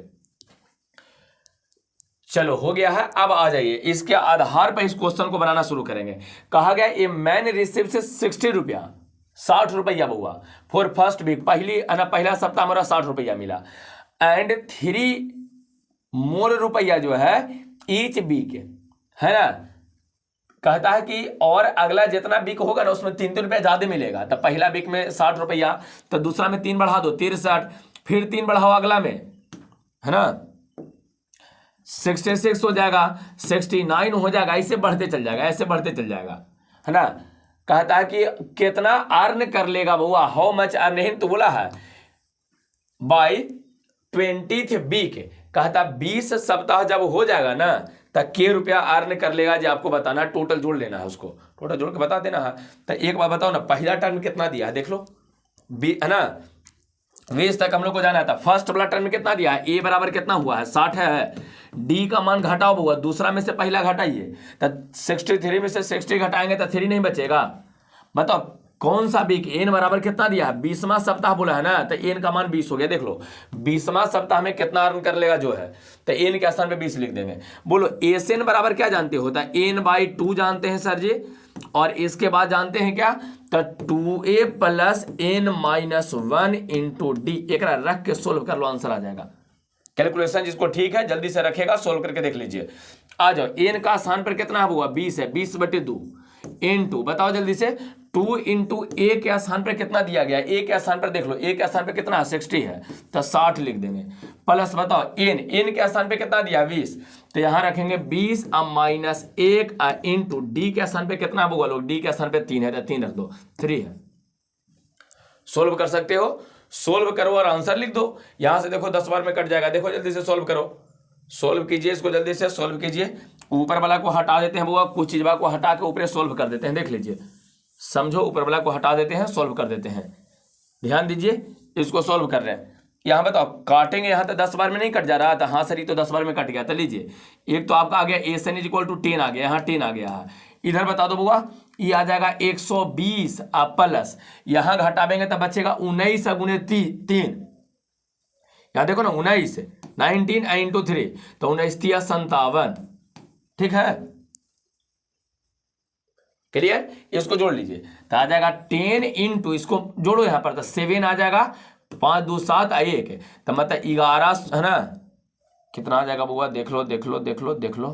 चलो हो गया है। अब आ जाइए, इसके आधार पर इस क्वेश्चन को बनाना शुरू करेंगे। कहा गया ए मैन रिसीव से 60 रुपया, 60 रुपया बहुआ फॉर फर्स्ट वीक, पहला सप्ताह मेरा 60 रुपया मिला, एंड 3 मोर रुपया जो है ईच वीक, है ना। कहता है कि और अगला जितना वीक होगा ना उसमें 3 रुपया ज्यादा मिलेगा। तो पहला वीक में 60 रुपया, तो दूसरा में 3 बढ़ा दो 63, फिर 3 बढ़ाओ अगला में, है ना, 66 हो जाएगा, 69 हो जाएगा, ऐसे बढ़ते चल जाएगा, ऐसे बढ़ते चल जाएगा, है ना। कहता है कि कितना अर्न कर लेगा बउआ, हाउ मच अर्न, तो बोला है बाय 20th वीक। कहता 20 सप्ताह जब हो जाएगा ना तब के रुपया अर्न कर लेगा, जो आपको बताना, टोटल जोड़ लेना है, उसको टोटल जोड़ के बता देना है। तो एक बार बताओ ना, पहला टर्म कितना दिया है देख लो, है ना, 20 तक हम लोग को जाना था। फर्स्ट वाला टर्म में कितना दिया है, ए बराबर कितना हुआ है 60 है, डी का मान घटाओ हुआ, दूसरा में से पहला घटाइए, तो 63 में से 60 घटाएंगे तो 3 नहीं बचेगा। बताओ कौन सा वीक, एन बराबर कितना दिया है, 20वां सप्ताह बोला है ना, तो एन का मान 20 हो गया। देख लो 20वां सप्ताह में कितना अर्न कर लेगा जो है, तो एन के स्थान पे 20 लिख देंगे। बोलो एस एन बराबर क्या जानते हो, होता है n/2 जानते हैं सर जी, और इसके बाद जानते हैं क्या, तो 2a + n-1 इंटू डी। एक रख के सोल्व कर लो, आंसर आ जाएगा। कैलकुलेशन जिसको ठीक है जल्दी से रखेगा, सोल्व करके देख लीजिए। आ जाओ, एन का स्थान पर कितना हुआ 20 है, 20/2 इंटू, बताओ जल्दी से, 2 इंटू ए के स्थान पर कितना दिया गया, ए के स्थान पर देख लो, ए के स्थान पर कितना 60 है, तो 60 लिख देंगे, प्लस बताओ एन के स्थान पे कितना दिया 20, तो यहां रखेंगे 20 -1 इंटू डी के स्थान पे कितना होगा लोग, डी के स्थान पे 3 है, तो 3 रख दो, 3 है। सोल्व कर सकते हो, सोल्व करो और आंसर लिख दो। यहां से देखो 10 बार में कट जाएगा, देखो जल्दी से सोल्व करो, सोल्व कीजिए इसको, जल्दी से सोल्व कीजिए। ऊपर वाला को हटा देते हैं बुआ, कुछ चीज को हटा के ऊपर सोल्व कर देते हैं, देख लीजिए, समझो, ऊपर वाला को हटा देते हैं, सोल्व कर देते हैं, ध्यान दीजिए, इसको सोल्व कर रहे हैं। यहाँ बताओ काटेंगे, यहाँ तो 10 बार में नहीं कट जा रहा था, हाँ सर ये तो 10 बार में कट गया, तो लीजिए, एक तो आपका आ गया एस एन = 10 आ गया, यहाँ 10 आ गया है, इधर बता दो बुआ, ये आ जाएगा 120 प्लस, यहाँ घटावेंगे तो बचेगा 19 × 3, यहाँ देखो ना 19, 19 इंटू 3, तो 19 × 57, ठीक है, क्लियर। इसको जोड़ लीजिए तो आ जाएगा 10 इंटू, इसको जोड़ो यहाँ पर, तो 7 आ जाएगा, 5 2 7 1, तो मतलब 11, है ना, कितना आ जाएगा बुआ, देख लो देख लो देख लो देख लो,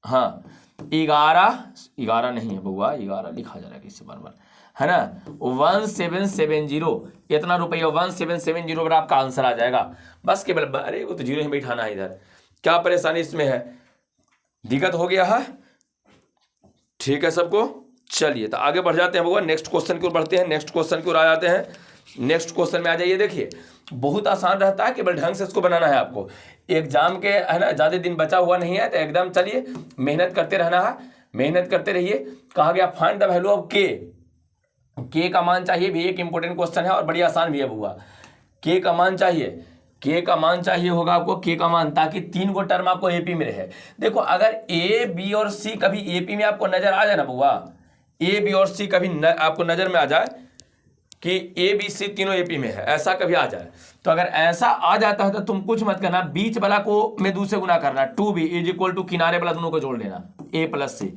हाँ 11 नहीं है बुआ, 11 लिखा जा रहा है किसी बार, है ना, 1770, इतना रुपया 1770 पर आपका आंसर आ जाएगा। बस केवल, अरे वो तो जीरो ही बैठाना है, इधर क्या परेशानी इसमें है, दिक्कत हो गया है, ठीक है सबको। चलिए तो आगे बढ़ जाते हैं बुआ, नेक्स्ट क्वेश्चन की ओर बढ़ते हैं, नेक्स्ट क्वेश्चन की ओर आ जाते हैं। नेक्स्ट क्वेश्चन में आ जाइए, देखिए बहुत आसान रहता है, केवल ढंग से इसको बनाना है आपको, एग्जाम के, है ना, ज्यादा दिन बचा हुआ नहीं है, तो एकदम चलिए मेहनत करते रहना है, मेहनत करते रहिए। कहा गया फाइंड द वैल्यू ऑफ के का मान चाहिए भी, एक इंपॉर्टेंट क्वेश्चन है और बड़ी आसान भी है बुआ। के का मान चाहिए, के का मान चाहिए होगा आपको, के का मान, ताकि 3 गो टर्म आपको एपी में रहे। देखो अगर ए बी और सी कभी एपी में आपको नजर आ जाए ना बुआ, ए बी और सी कभी आपको नजर में आ जाए कि ए बी सी तीनों एपी में है, ऐसा कभी आ जाए, तो अगर ऐसा आ जाता है तो तुम कुछ मत करना, बीच वाला को में 2 से गुना करना, 2b = किनारे वाला दोनों को जोड़ लेना, a + c,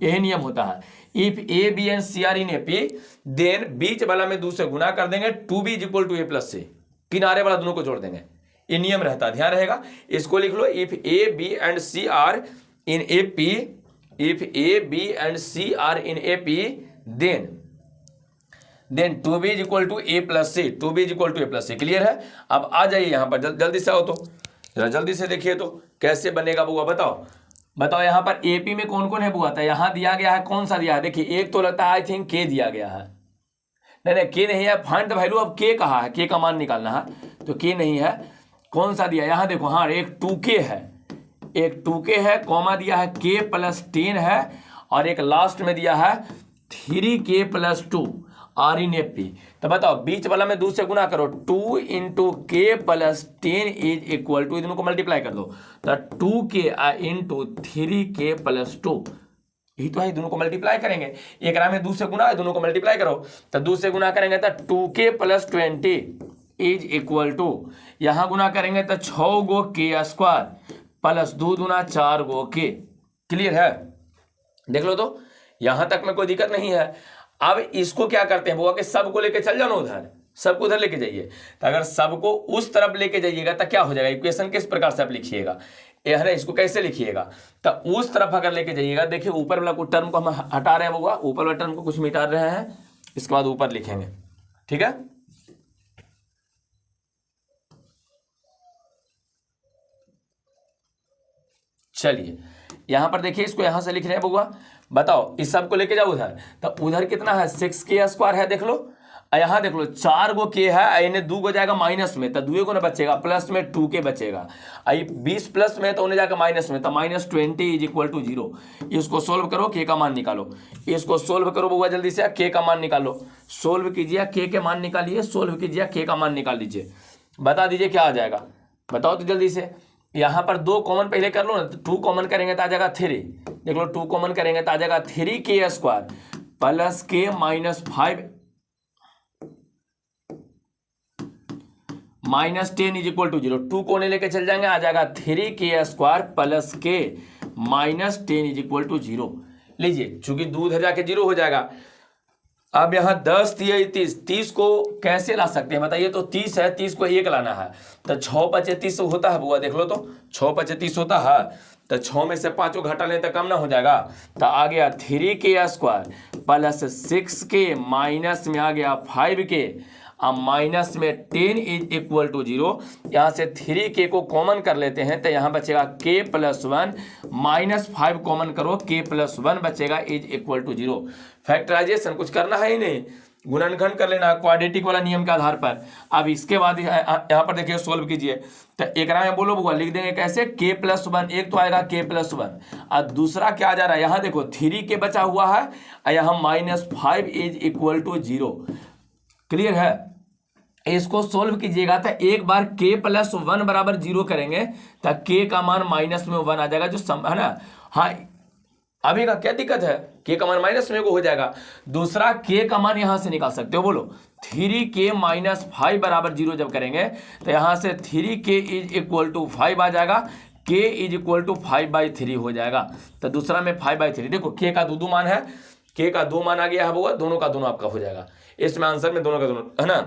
यही नियम होता है। If A B and C are in AP, then बीच वाला में 2 से गुना कर देंगे, 2b = a + c, किनारे वाला दोनों को जोड़ देंगे, ये नियम रहता है, ध्यान रहेगा। इसको लिख लो, if A B and C are in AP, if A B and C are in AP, then 2b = a + c, 2b = a + c, clear है। अब आ जाइए यहाँ पर, जल्दी से आओ, तो जरा जल्दी से देखिए तो कैसे बनेगा बुआ, बताओ यहाँ पर एपी में कौन कौन है बुआ, था यहाँ दिया गया है, कौन सा दिया है, देखिए एक तो लगता है आई थिंक के दिया गया है, नहीं के नहीं है, फाइंड द वैल्यू ऑफ के कहा है, के का मान निकालना है, तो के नहीं है, कौन सा दिया, यहाँ देखो, हाँ एक 2k है, एक 2k है, कॉमा दिया है k + 10 है, और एक लास्ट में दिया है 3k + 2 आर इन एपी। तो बताओ बीच वाला में 2 से गुना करो, 2 × k + 10 = दोनों को मल्टीप्लाई कर दो, तो 2k × 3k + 2, यही तो है, दोनों को मल्टीप्लाई करेंगे, एक में 2 से गुना है, दोनों को मल्टीप्लाई करो, तो 2 से गुना करेंगे तो 2k + 20 = यहाँ गुना करेंगे तो 6 गो k² प्लस 2 दूना 4 गो के। क्लियर है, देख लो तो यहां तक में कोई दिक्कत नहीं है। अब इसको क्या करते हैं बुआ कि सबको लेके चल जाओ ना उधर, सबको उधर लेके जाइए। तो अगर सबको उस तरफ लेके जाइएगा तो क्या हो जाएगा, इक्वेशन किस प्रकार से आप लिखिएगा, ये है ना, इसको कैसे लिखिएगा, तो उस तरफ अगर लेके जाइएगा, देखिए ऊपर वाला कुछ टर्म को हम हटा रहे हैं बुआ, ऊपर वाला टर्म को कुछ मिटा रहे हैं, इसके बाद ऊपर लिखेंगे। ठीक है, चलिए यहां पर देखिए, इसको यहां से लिख रहे हैं बुआ, बताओ इस सब को लेके जाओ उधर, तो उधर कितना है 6k² है, देख लो। यहाँ देख लो 4 गो के है, इन्हें 2 गो जाएगा माइनस में, तो 2 को ना बचेगा, प्लस में 2k बचेगा। 20 प्लस में तो उन्हें जाएगा माइनस में, तो -20 = 0। इसको सोल्व करो, के का मान निकालो, इसको सोल्व करो बुआ जल्दी से, के का मान निकालो, सोल्व कीजिए, के के मान निकालिए, सोल्व कीजिए, के का मान निकाल लीजिए, बता दीजिए क्या आ जाएगा, बताओ तो जल्दी से। यहाँ पर 2 कॉमन पहले कर लो ना, तो 2 कॉमन करेंगे तो आ जाएगा 3, देख लो 2 कॉमन करेंगे तो आ जाएगा 3k² प्लस k -5 -10 = 0। 2 कोने लेके चल जाएंगे, आ जाएगा 3k² प्लस k -10 = 0। लीजिए, चूंकि दूध जाके 0 हो जाएगा। अब यहाँ 10 3 30, 30 को कैसे ला सकते हैं बताइए, तो 30 है, 30 को 1 लाना है, तो 6 × 5 = 30 होता है बुआ, देख लो तो 6 × 5 = 30 होता है, तो 6 में से 5 को घटा लें तो कम ना हो जाएगा, तो आ गया 3k² प्लस 6k माइनस में आ गया 5k, अब माइनस में 10 = 0। यहाँ से 3k को कॉमन कर लेते हैं, तो यहाँ बचेगा k + 1 -5 कॉमन करो, k + 1 बचेगा = 0। फैक्टराइजेशन कुछ करना है ही नहीं, गुणनखंड कर लेना क्वाड्रेटिक वाला नियम के आधार पर। अब इसके बाद यहाँ पर देखिए सोल्व कीजिए, तो एक में बोलो बुआ लिख देंगे कैसे, k + 1, एक तो आएगा k + 1 और दूसरा क्या आ जा रहा है, यहाँ देखो 3k बचा हुआ है और यहाँ -5 = 0। क्लियर है, इसको सोल्व कीजिएगा तो एक बार k + 1 = 0 करेंगे तो k का मान माइनस में 1 आ जाएगा, जो है ना। हाँ, अभी का क्या दिक्कत है, k का मान माइनस में को हो जाएगा। दूसरा k का मान यहां से निकाल सकते हो, बोलो 3k - 5 = 0 जब करेंगे तो यहां से 3k = 5 आ जाएगा, k = 5/3 हो जाएगा। तो दूसरा में 5/3, देखो k का 2 मान है, k का 2 मान आ गया है बुआ, दोनों का दोनों आपका हो जाएगा, इसमें आंसर में दोनों का दोनों है ना,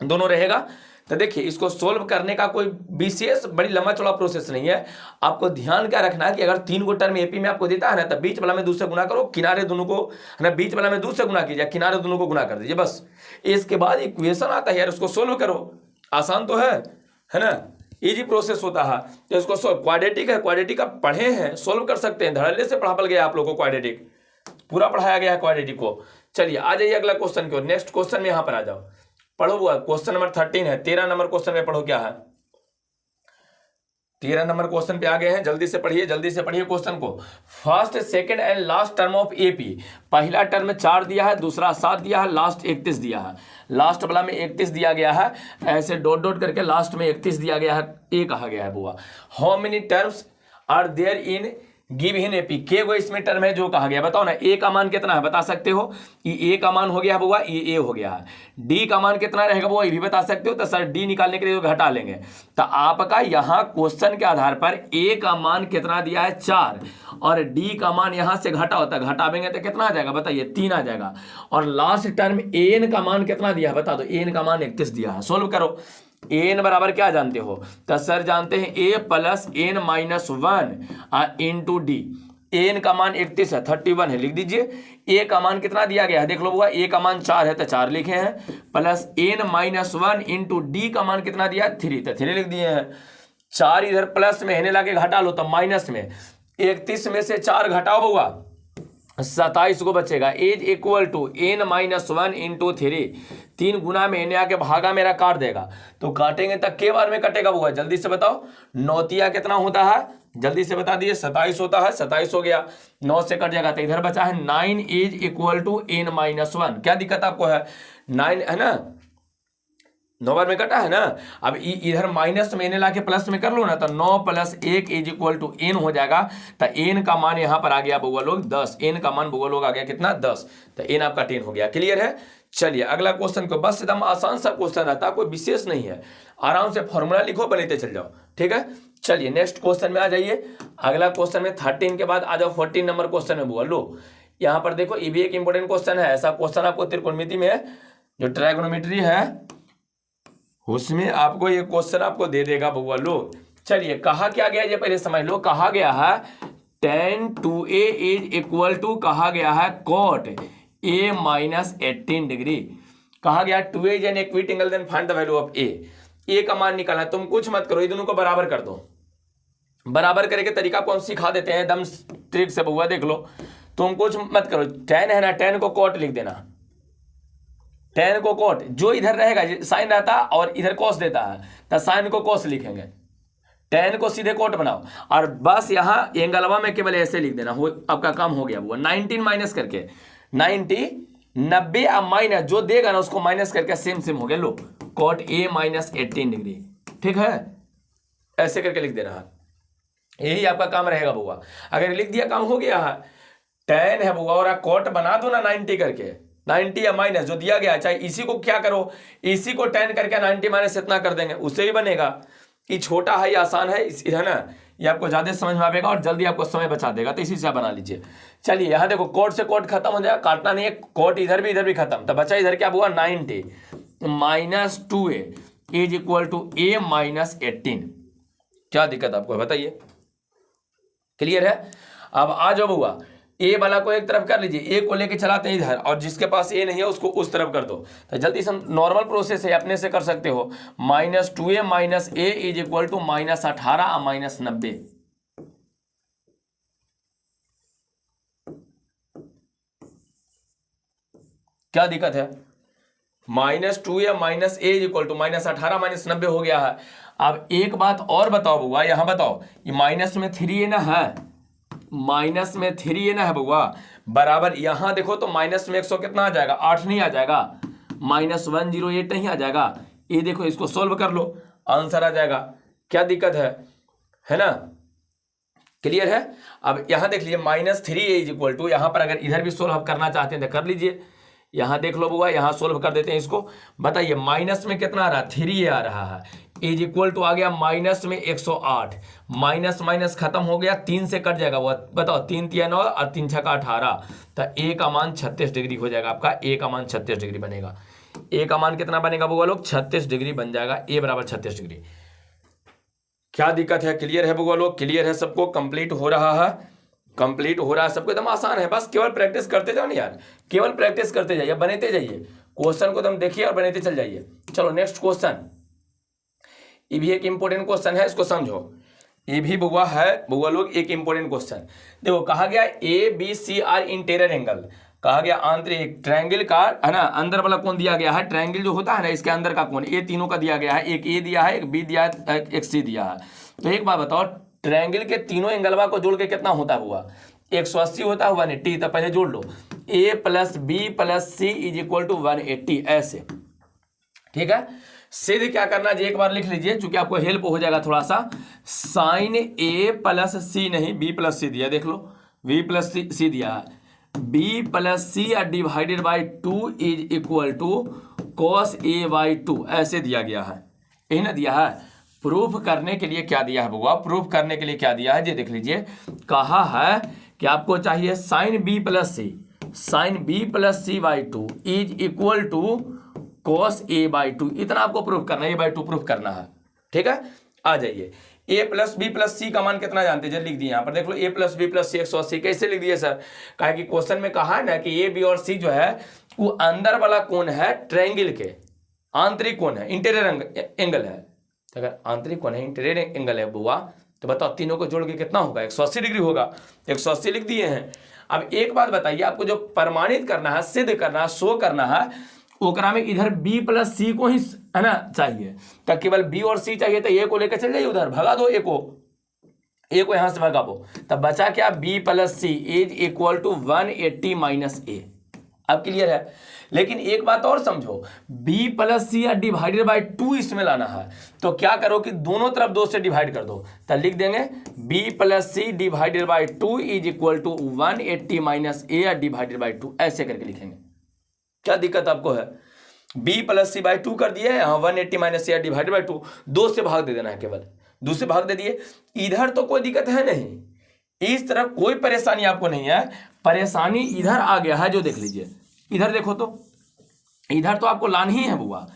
दोनों रहेगा। तो देखिए इसको सोल्व करने का कोई विशेष बड़ी लंबा चौड़ा प्रोसेस नहीं है। आपको ध्यान क्या रखना है कि अगर 3 गो टर्म एपी में आपको देता है ना, तो बीच वाला में 2 से गुना करो, किनारे दोनों को है ना, बीच वाला में 2 से गुना कीजिए, किनारे दोनों को गुना कर दीजिए, बस। इसके बाद इक्वेशन आता है यार, उसको सोल्व करो, आसान तो है ना, इजी प्रोसेस होता है। तो इसको क्वाड्रेटिक है, क्वाड्रेटिक आप पढ़े हैं, सोल्व कर सकते हैं, धड़ल्ले से पढ़ा पड़ गया आप लोग को, क्वाड्रेटिक पूरा पढ़ाया गया है क्वाड्रेटिक को। चलिए आ जाइए अगला क्वेश्चन की ओर, नेक्स्ट क्वेश्चन में यहाँ पर आ जाओ, पढ़ो बुआ, क्वेश्चन नंबर 13 है, 13 नंबर क्वेश्चन में पढ़ो क्या है, 13 नंबर क्वेश्चन पे आ गए हैं, जल्दी से पढ़िए, जल्दी से पढ़िए क्वेश्चन को। First second and last term of AP, पहला टर्म 4 दिया है, दूसरा 7 दिया है, लास्ट 31 दिया है, लास्ट वाला में 31 दिया गया है, ऐसे डॉट डॉट करके लास्ट में 31 दिया गया है, ए कहा गया है बुआ। How many terms are there in given AP, के गो इसमें टर्म है जो कहा गया, बताओ ना, ए का मान कितना है बता सकते हो, ये ए का मान हो गया बुआ, ये ए हो गया है, डी का मान कितना रहेगा बुआ, ये भी बता सकते हो, तो सर डी निकालने के लिए तो घटा लेंगे। तो आपका यहाँ क्वेश्चन के आधार पर ए का मान कितना दिया है 4 और डी का मान यहाँ से घटा होता है, घटावेंगे तो कितना आ जाएगा बताइए, 3 आ जाएगा। और लास्ट टर्म एन का मान कितना दिया है बता दो, एन का मान 31 दिया है, सोल्व करो। एन बराबर क्या जानते हो, तो सर जानते हैं a + n - 1 into D, N का मान 31 है, 31 है, लिख दीजिए। ए का मान कितना दिया गया है देख लो बुआ, ए का मान 4 है तो 4 लिखे हैं, प्लस n - 1 इंटू डी का मान कितना दिया है 3, तो 3 लिख दिए हैं। 4 इधर प्लस में, लाके घटा लो तो माइनस में, 31 में से 4 घटाओ बुआ, 27 को बचेगा, is equal to n - 1 into 3 गुना में एन आके भागा मेरा काट देगा, तो काटेंगे तक के बार में कटेगा बुआ, जल्दी से बताओ, 9 कितना होता है, जल्दी से बता दिए, 27 होता है, 27 हो गया, 9 से कट जाएगा, तो इधर बचा है 9 इज इक्वल टू n - 1, क्या दिक्कत आपको है, 9 है ना, 9 बार में कटा है ना। अब इधर माइनस में लाके प्लस में कर लो ना, तो 9 + 1 इज इक्वल टू n हो जाएगा, तो n का मान यहाँ पर आ गया बुआ लोग 10, n का मान बुआ लोग आ गया कितना 10, तो n आपका 10 हो गया। क्लियर है, चलिए अगला क्वेश्चन को, बस एकदम आसान सा क्वेश्चन रहता है, कोई विशेष नहीं है, आराम से फॉर्मूला लिखो, बनाते चल जाओ, ठीक है। चलिए नेक्स्ट क्वेश्चन में आ जाइए। अगला क्वेश्चन में 13 के बाद आ जाओ 14 नंबर क्वेश्चन में बुआ। लो यहाँ पर देखो, ये भी एक इंपॉर्टेंट क्वेश्चन है। ऐसा क्वेश्चन आपको त्रिकोणमिति में जो ट्रायगोनोमेट्री है उसमें आपको ये क्वेश्चन आपको दे देगा बुआ। लो चलिए, कहा क्या गया ये पहले समझ लो। कहा गया है tan 2a is equal to कहा गया है cot a माइनस 18 डिग्री। कहा गया 2a is an acute angle, then find the value of a का मान निकालना। तुम कुछ मत करो, ये दोनों को बराबर कर दो। बराबर करे के तरीका कौन सिखा देते हैं एकदम ट्रिक से बुआ, देख लो। तुम कुछ मत करो, tan है ना, tan को cot लिख देना। tan को cot, जो इधर रहेगा साइन रहता और इधर cos देता है तो साइन को cos लिखेंगे। tan को सीधे cot बनाओ और बस यहाँ एंगलवा में केवल ऐसे लिख देना, हो आपका काम हो गया। वो 19 माइनस करके 90 अब माइनस जो देगा ना उसको माइनस करके सेम हो गया। लो cot a माइनस 18 डिग्री, ठीक है, ऐसे करके लिख देना है। यही आपका काम रहेगा बुआ। अगर लिख दिया काम हो गया है। tan है बुआ और cot बना दो ना 90 करके, 90 या माइनस जो दिया गया, चाहे इसी को क्या करो, इसी को tan करके 90 माइनस इतना कर देंगे, उससे ही बनेगा। ये छोटा है, ये आसान है, है ना, ये आपको ज्यादा समझ में आएगा और जल्दी आपको समय बचा देगा, तो इसी से बना लीजिए। चलिए यहाँ देखो, कोट से कोट खत्म हो जाएगा, काटना नहीं है, कोट इधर भी खत्म, तो बचा इधर क्या हुआ 90 minus 2a is equal to a minus 18। क्या दिक्कत आपको बताइए, क्लियर है? अब आ जाओ बुआ, ए वाला को एक तरफ कर लीजिए, ए को लेके चलाते हैं इधर, और जिसके पास ए नहीं है उसको उस तरफ कर दो। तो जल्दी से नॉर्मल प्रोसेस है, अपने से कर सकते हो। Minus 2a minus a is equal to minus 18 minus 90। क्या दिक्कत है? Minus 2a minus a is equal to minus 18 minus 90 हो गया है। अब एक बात और बताओ बुआ, यहां बताओ, ये माइनस में 3a ना है, माइनस में 3a ना है बुआ, बराबर यहां देखो तो माइनस में 100 कितना आ जाएगा, 8 नहीं आ जाएगा, माइनस 108 नहीं आ जाएगा। ये देखो, इसको सोल्व कर लो, आंसर आ जाएगा। क्या दिक्कत है ना? क्लियर है? अब यहां देख लीजिए, minus 3a is equal to, यहां पर अगर इधर भी सोल्व करना चाहते हैं तो कर लीजिए। यहां देख लो बुआ, यहां सोल्व कर देते हैं इसको। बताइए माइनस में कितना आ रहा है, 3a आ रहा है, इज इक्वल टू आ गया माइनस में 108, माइनस माइनस खत्म हो गया, 3 से कट जाएगा। वो बताओ, 3 तिया 9 और 3 छक्का 18, तो a का मान 36 डिग्री हो जाएगा आपका। a का मान 36 डिग्री बनेगा। a का मान कितना बनेगा बुआ लोग, 36 डिग्री बन जाएगा, a बराबर 36 डिग्री। क्या दिक्कत है? क्लियर है बुआ लोग? क्लियर है सबको? कंप्लीट हो रहा है, कंप्लीट हो रहा है सबको, एकदम आसान है। बस केवल प्रैक्टिस करते जाओ ना यार, केवल प्रैक्टिस करते जाइए, बनते जाइए, क्वेश्चन को तुम देखिए और बनते चल जाइए। चलो नेक्स्ट क्वेश्चन, ये भी एक इंपॉर्टेंट क्वेश्चन है, इसको समझो। ये भी बुआ है बुआ लोग, एक इंपॉर्टेंट क्वेश्चन। देखो, कहा गया ABC आर इंटीरियर एंगल, कहा गया आंतरिक ट्रायंगल का, है ना, अंदर वाला कोण दिया गया है, ट्रायंगल जो होता है ना इसके अंदर का कोण, ये तीनों का दिया गया है, एक A दिया है, एक B दिया है, एक C दिया है। तो एक बात बताओ, ट्रायंगल के तीनों एंगलवा को जोड़ के कितना होता हुआ, 180 होता है 180, तो पहले जोड़ लो, A plus B plus C is equal to 180, ऐसे, ठीक है। सीधे क्या करना जी, एक बार लिख लीजिए, चूंकि आपको हेल्प हो जाएगा थोड़ा सा। साइन A प्लस C नहीं, B प्लस C दिया, देख लो, B प्लस C दिया है, B plus C divided by 2 is equal to cos A by 2, ऐसे दिया गया है, यही ना दिया है। प्रूफ करने के लिए क्या दिया है बुआ, प्रूफ करने के लिए क्या दिया है, ये देख लीजिए। कहा है कि आपको चाहिए sine B plus C, sine B plus C by 2 is equal to cos A by 2, इतना आपको प्रूफ करना है, A बाई 2 प्रूफ करना है, ठीक है। आ जाइए, A plus B plus C का मान कितना जानते हैं, जब लिख दिए यहाँ पर, देख लो, A plus B plus C 180, कैसे लिख दिए सर? कहा कि क्वेश्चन में कहा है ना कि A B और C जो है वो अंदर वाला कोण है ट्रायंगल के, आंतरिक कोण है, इंटीरियर एंगल है। तो अगर आंतरिक कोण है, इंटीरियर एंगल है बुआ, तो बताओ तीनों को जोड़ के कितना होगा, 180 डिग्री होगा, 180 लिख दिए हैं। अब एक बात बताइए, आपको जो प्रमाणित करना है, सिद्ध करना है, शो करना है, ओकरा में इधर B प्लस C को ही, है ना, चाहिए। तो केवल B और C चाहिए, तो A को लेकर चल जाइए उधर, भगा दो A को यहां से भगाओ, तब बचा क्या, B plus C is equal to 180 minus A। अब क्लियर है? लेकिन एक बात और समझो, B plus C divided by 2 इसमें लाना है, तो क्या करो कि दोनों तरफ 2 से डिवाइड कर दो, तो लिख देंगे B plus C divided by 2 is equal to 180 minus A divided by 2, ऐसे करके लिखेंगे। क्या दिक्कत आपको है? B प्लस C बाई 2 कर दिए, यहाँ 180 माइनस A डिवाइडेड बाई 2, 2 से भाग दे देना है केवल, दूसरे भाग दे दिए, इधर तो कोई दिक्कत है नहीं, इस तरफ कोई परेशानी आपको नहीं है, परेशानी इधर आ गया है, जो देख लीजिए इधर देखो तो, इधर तो आपको लाना ही है बुआ,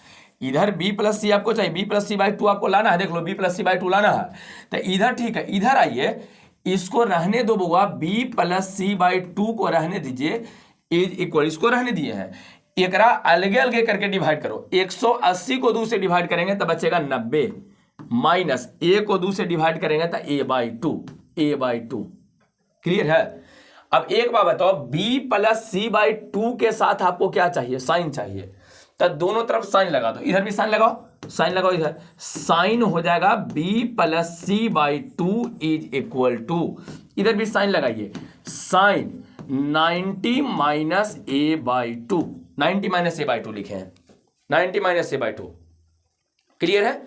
इधर b प्लस सी आपको चाहिए, b प्लस सी बाई 2 आपको लाना है, देख लो b प्लस सी बाई 2 लाना है, तो इधर ठीक है, इधर आइए, इसको रहने दो बुआ, b प्लस सी बाई 2 को रहने दीजिए, इज इक्वल, इसको रहने दिए हैं, एकरा अलगे अलगे करके डिवाइड करो, 180 को 2 से डिवाइड करेंगे तो बचेगा 90, माइनस a को 2 से डिवाइड करेंगे तो a/2, क्लियर है। अब एक बात बताओ, b प्लस सी बाई 2 के साथ आपको क्या चाहिए, साइन चाहिए, तो दोनों तरफ साइन लगा दो, इधर भी साइन लगाओ, साइन लगाओ, इधर साइन हो जाएगा b plus c by 2 is equal to, इधर भी साइन लगाइए, sign 90 minus a/2, 90 minus a/2 लिखे हैं, 90 माइनस a/2, क्लियर है।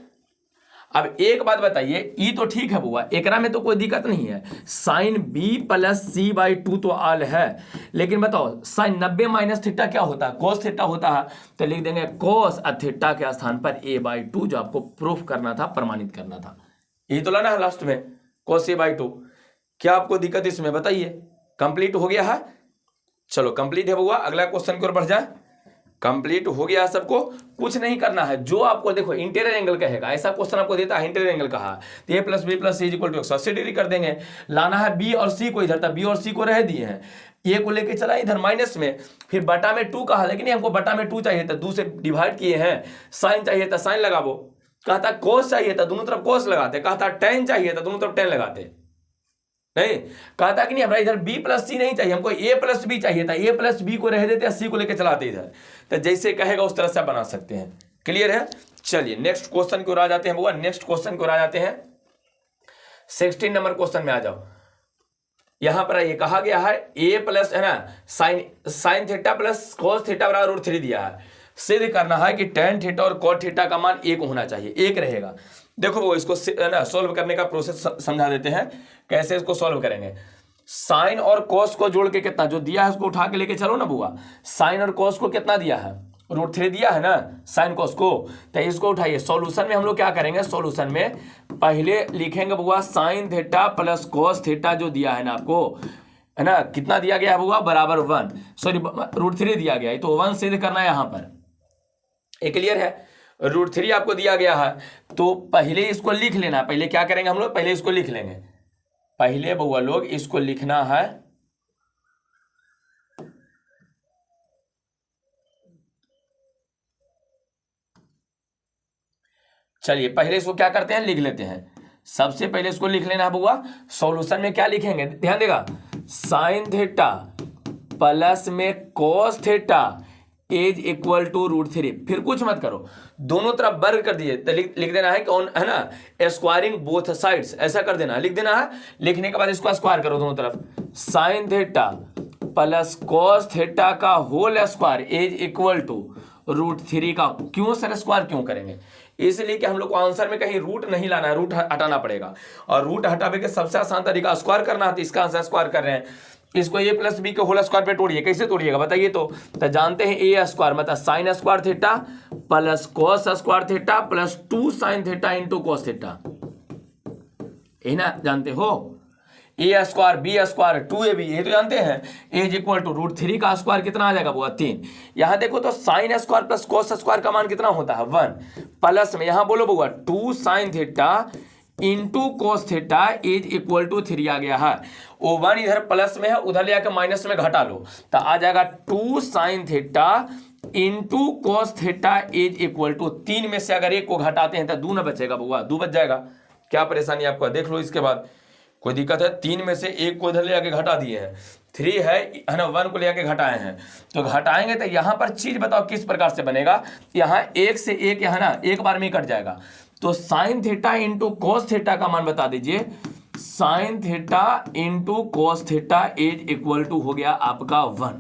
अब एक बात बताइए, ई तो ठीक है बुआ, एकरा में तो कोई दिक्कत नहीं है, sine b plus c by 2 तो आल है, लेकिन बताओ साइन 90 माइनस थीटा क्या होता है, कोस थीटा होता है, तो लिख देंगे कोस थीटा के स्थान पर a/2, जो आपको प्रूफ करना था, प्रमाणित करना था, यही तो लाना है लास्ट में, कोस a/2। क्या आपको दिक्कत इसमें बताइए, कंप्लीट हो गया है, चलो कंप्लीट है बुआ, अगला क्वेश्चन की ओर बढ़ जाए, कंप्लीट हो गया सबको, कुछ नहीं करना है, जो आपको देखो इंटीरियर एंगल कहेगा, ऐसा क्वेश्चन आपको देता है इंटीरियर एंगल कहा, तो a plus b plus c equal to 180 degree कर देंगे, लाना है b और c को, इधर तक b और c को रह दिए हैं, a को लेके चला इधर माइनस में, फिर बटा में 2 कहा, लेकिन हमको बटा में 2 चाहिए था, 2 से डिवाइड किए हैं, साइन चाहिए था साइन लगाबो, कहता कोस चाहिए था दोनों तरफ कोस लगाते, कहता टेन चाहिए था दोनों तरफ टेन लगाते, नहीं कहता कि नहीं हमारा इधर b प्लस सी नहीं चाहिए, हमको a प्लस बी चाहिए था, a प्लस बी को रह देते, c को लेके चलाते इधर, तो जैसे कहेगा उस तरह से बना सकते हैं, क्लियर है। चलिए नेक्स्ट क्वेश्चन की ओर आ जाते हैं बुआ, नेक्स्ट क्वेश्चन की ओर आ जाते हैं, 16 नंबर क्वेश्चन में आ जाओ। यहां पर ये कहा गया है a प्लस है ना sign theta plus cos theta बराबर रूट 3 दिया है, सिद्ध करना है कि टेन थीटा और कॉट थीटा का मान 1 होना चाहिए, 1 रहेगा। देखो वो इसको ना सोल्व करने का प्रोसेस समझा देते हैं, कैसे इसको सोल्व करेंगे। साइन और कोस को जोड़ के कितना जो दिया है उसको उठा के लेके चलो ना बुआ, साइन और कोस को कितना दिया है, रूट 3 दिया है ना साइन कोस को, तो इसको उठाइए। सॉल्यूशन में हम लोग क्या करेंगे, सॉल्यूशन में पहले लिखेंगे बुआ sign theta plus cos theta जो दिया है ना आपको, है ना, कितना दिया गया है बुआ, बराबर 1, सॉरी रूट 3 दिया गया है, तो 1 सिद्ध करना है यहाँ पर, ये क्लियर है। रूट 3 आपको दिया गया है, तो पहले इसको लिख लेना, पहले क्या करेंगे हम लोग, पहले इसको लिख लेंगे, पहले बउआ लोग इसको लिखना है, चलिए पहले इसको क्या करते हैं, लिख लेते हैं। सबसे पहले इसको लिख लेना है बउआ, सॉल्यूशन में क्या लिखेंगे, ध्यान देगा, साइन थीटा प्लस में cos theta is equal to root 3, फिर कुछ मत करो, दोनों तरफ वर्ग कर दिए, तो लिख देना है कौन है ना, स्क्वायरिंग बोथ साइड्स, ऐसा कर देना, लिख देना है। लिखने के बाद इसको स्क्वायर करो दोनों तरफ, sine theta plus cos theta का whole square is equal to root 3 का, क्यों सर स्क्वायर क्यों करेंगे, इसलिए कि हम लोग को आंसर में कहीं रूट नहीं लाना है, रूट हटाना पड़ेगा, और रूट हटावे के सबसे आसान तरीका स्क्वायर करना है, तो इसका आंसर स्क्वायर कर रहे हैं। इसको a प्लस बी के होल स्क्वायर पे तोड़िए, कैसे तोड़िएगा बताइए, तो जानते हैं a स्क्वायर मतलब sine square theta plus cos square theta plus 2 sine theta into cos theta, यही ना जानते हो, a square B square 2ab, ये तो जानते हैं, a is equal to root 3 का स्क्वायर कितना आ जाएगा वो 3, यहाँ देखो तो sine square plus cos square का मान कितना होता है 1, प्लस में यहाँ बोलो बुआ 2 sine theta into cos theta is equal to 3 आ गया है, वो 1 इधर प्लस में है, उधर ले आकर माइनस में घटा लो, तो आ जाएगा 2 sine theta into cos theta is equal to, 3 में से अगर 1 को घटाते हैं तो 2 ना बचेगा बुआ, 2 बच जाएगा, क्या परेशानी आपको, देख लो इसके बाद कोई दिक्कत है, 3 में से 1 को इधर ले आके घटा दिए हैं, 3 है ना, 1 को ले आके घटाए हैं, तो घटाएंगे तो यहाँ पर चीज बताओ किस प्रकार से बनेगा, यहाँ 1 से 1 यहाँ ना एक बार में ही कट जाएगा, तो sine theta into cos theta का मान बता दीजिए, sine theta into cos theta is equal to हो गया आपका 1,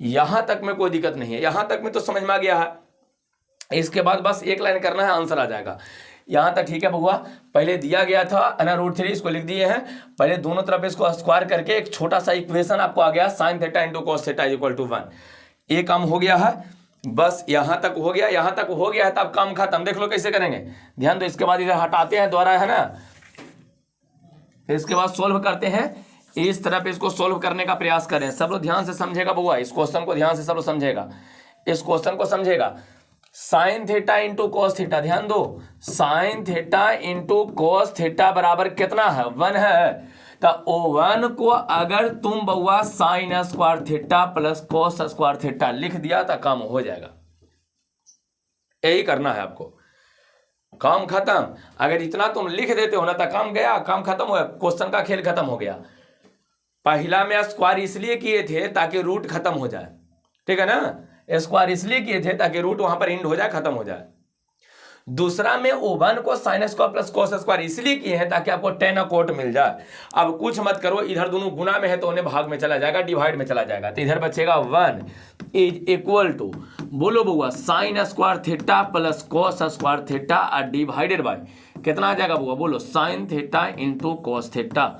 यहां तक में कोई दिक्कत नहीं है, यहां तक में तो समझ में आ गया है। इसके बाद बस एक लाइन करना है, आंसर आ जाएगा, यहां तक ठीक है बउआ। पहले दिया गया था ना रूट 3, इसको लिख दिए हैं, पहले दोनों तरफ इसको स्क्वायर करके एक छोटा सा इक्वेशन आपको आ गया, sine theta into cos theta is equal to 1, ये काम हो गया है। बस यहां तक हो गया, यहां तक हो गया है, तब काम खत्म। देख लो कैसे करेंगे, ध्यान दो। इसके बाद इधर हटाते हैं द्वारा, है ना, फिर इसके बाद सोल्व करते हैं। इस तरह पे इसको सोल्व करने का प्रयास करें। सब लोग ध्यान से समझेगा बउआ, इस क्वेश्चन को ध्यान से सब लोग समझेगा, इस क्वेश्चन को समझेगा। Sign theta into cos theta, ध्यान दो, sign theta into cos theta बराबर कितना है, 1 है। तो O1 को अगर तुम बउआ sine square theta plus cos square theta लिख दिया तो काम हो जाएगा। यही करना है आपको, काम खत्म। अगर इतना तुम लिख देते हो ना तो काम गया, काम खत्म हो गया, क्वेश्चन का खेल खत्म हो गया। पहला में स्क्वायर इसलिए किए थे ताकि रूट खत्म हो जाए, ठीक है ना, स्क्वायर इसलिए किए थे ताकि रूट वहां पर इंड हो जाए, खत्म हो जाए। दूसरा में O1 को sine square plus cos square इसलिए किए हैं ताकि आपको टेन कोट मिल जाए। अब कुछ मत करो, इधर दोनों गुना में है तो उन्हें भाग में चला जाएगा, डिवाइड में चला जाएगा, तो इधर बचेगा 1 इज इक्वल टू, बोलो बुआ, sine square theta plus cos square theta और डिवाइडेड बाय कितना आ जाएगा बुआ, बोलो, sign theta into cos theta.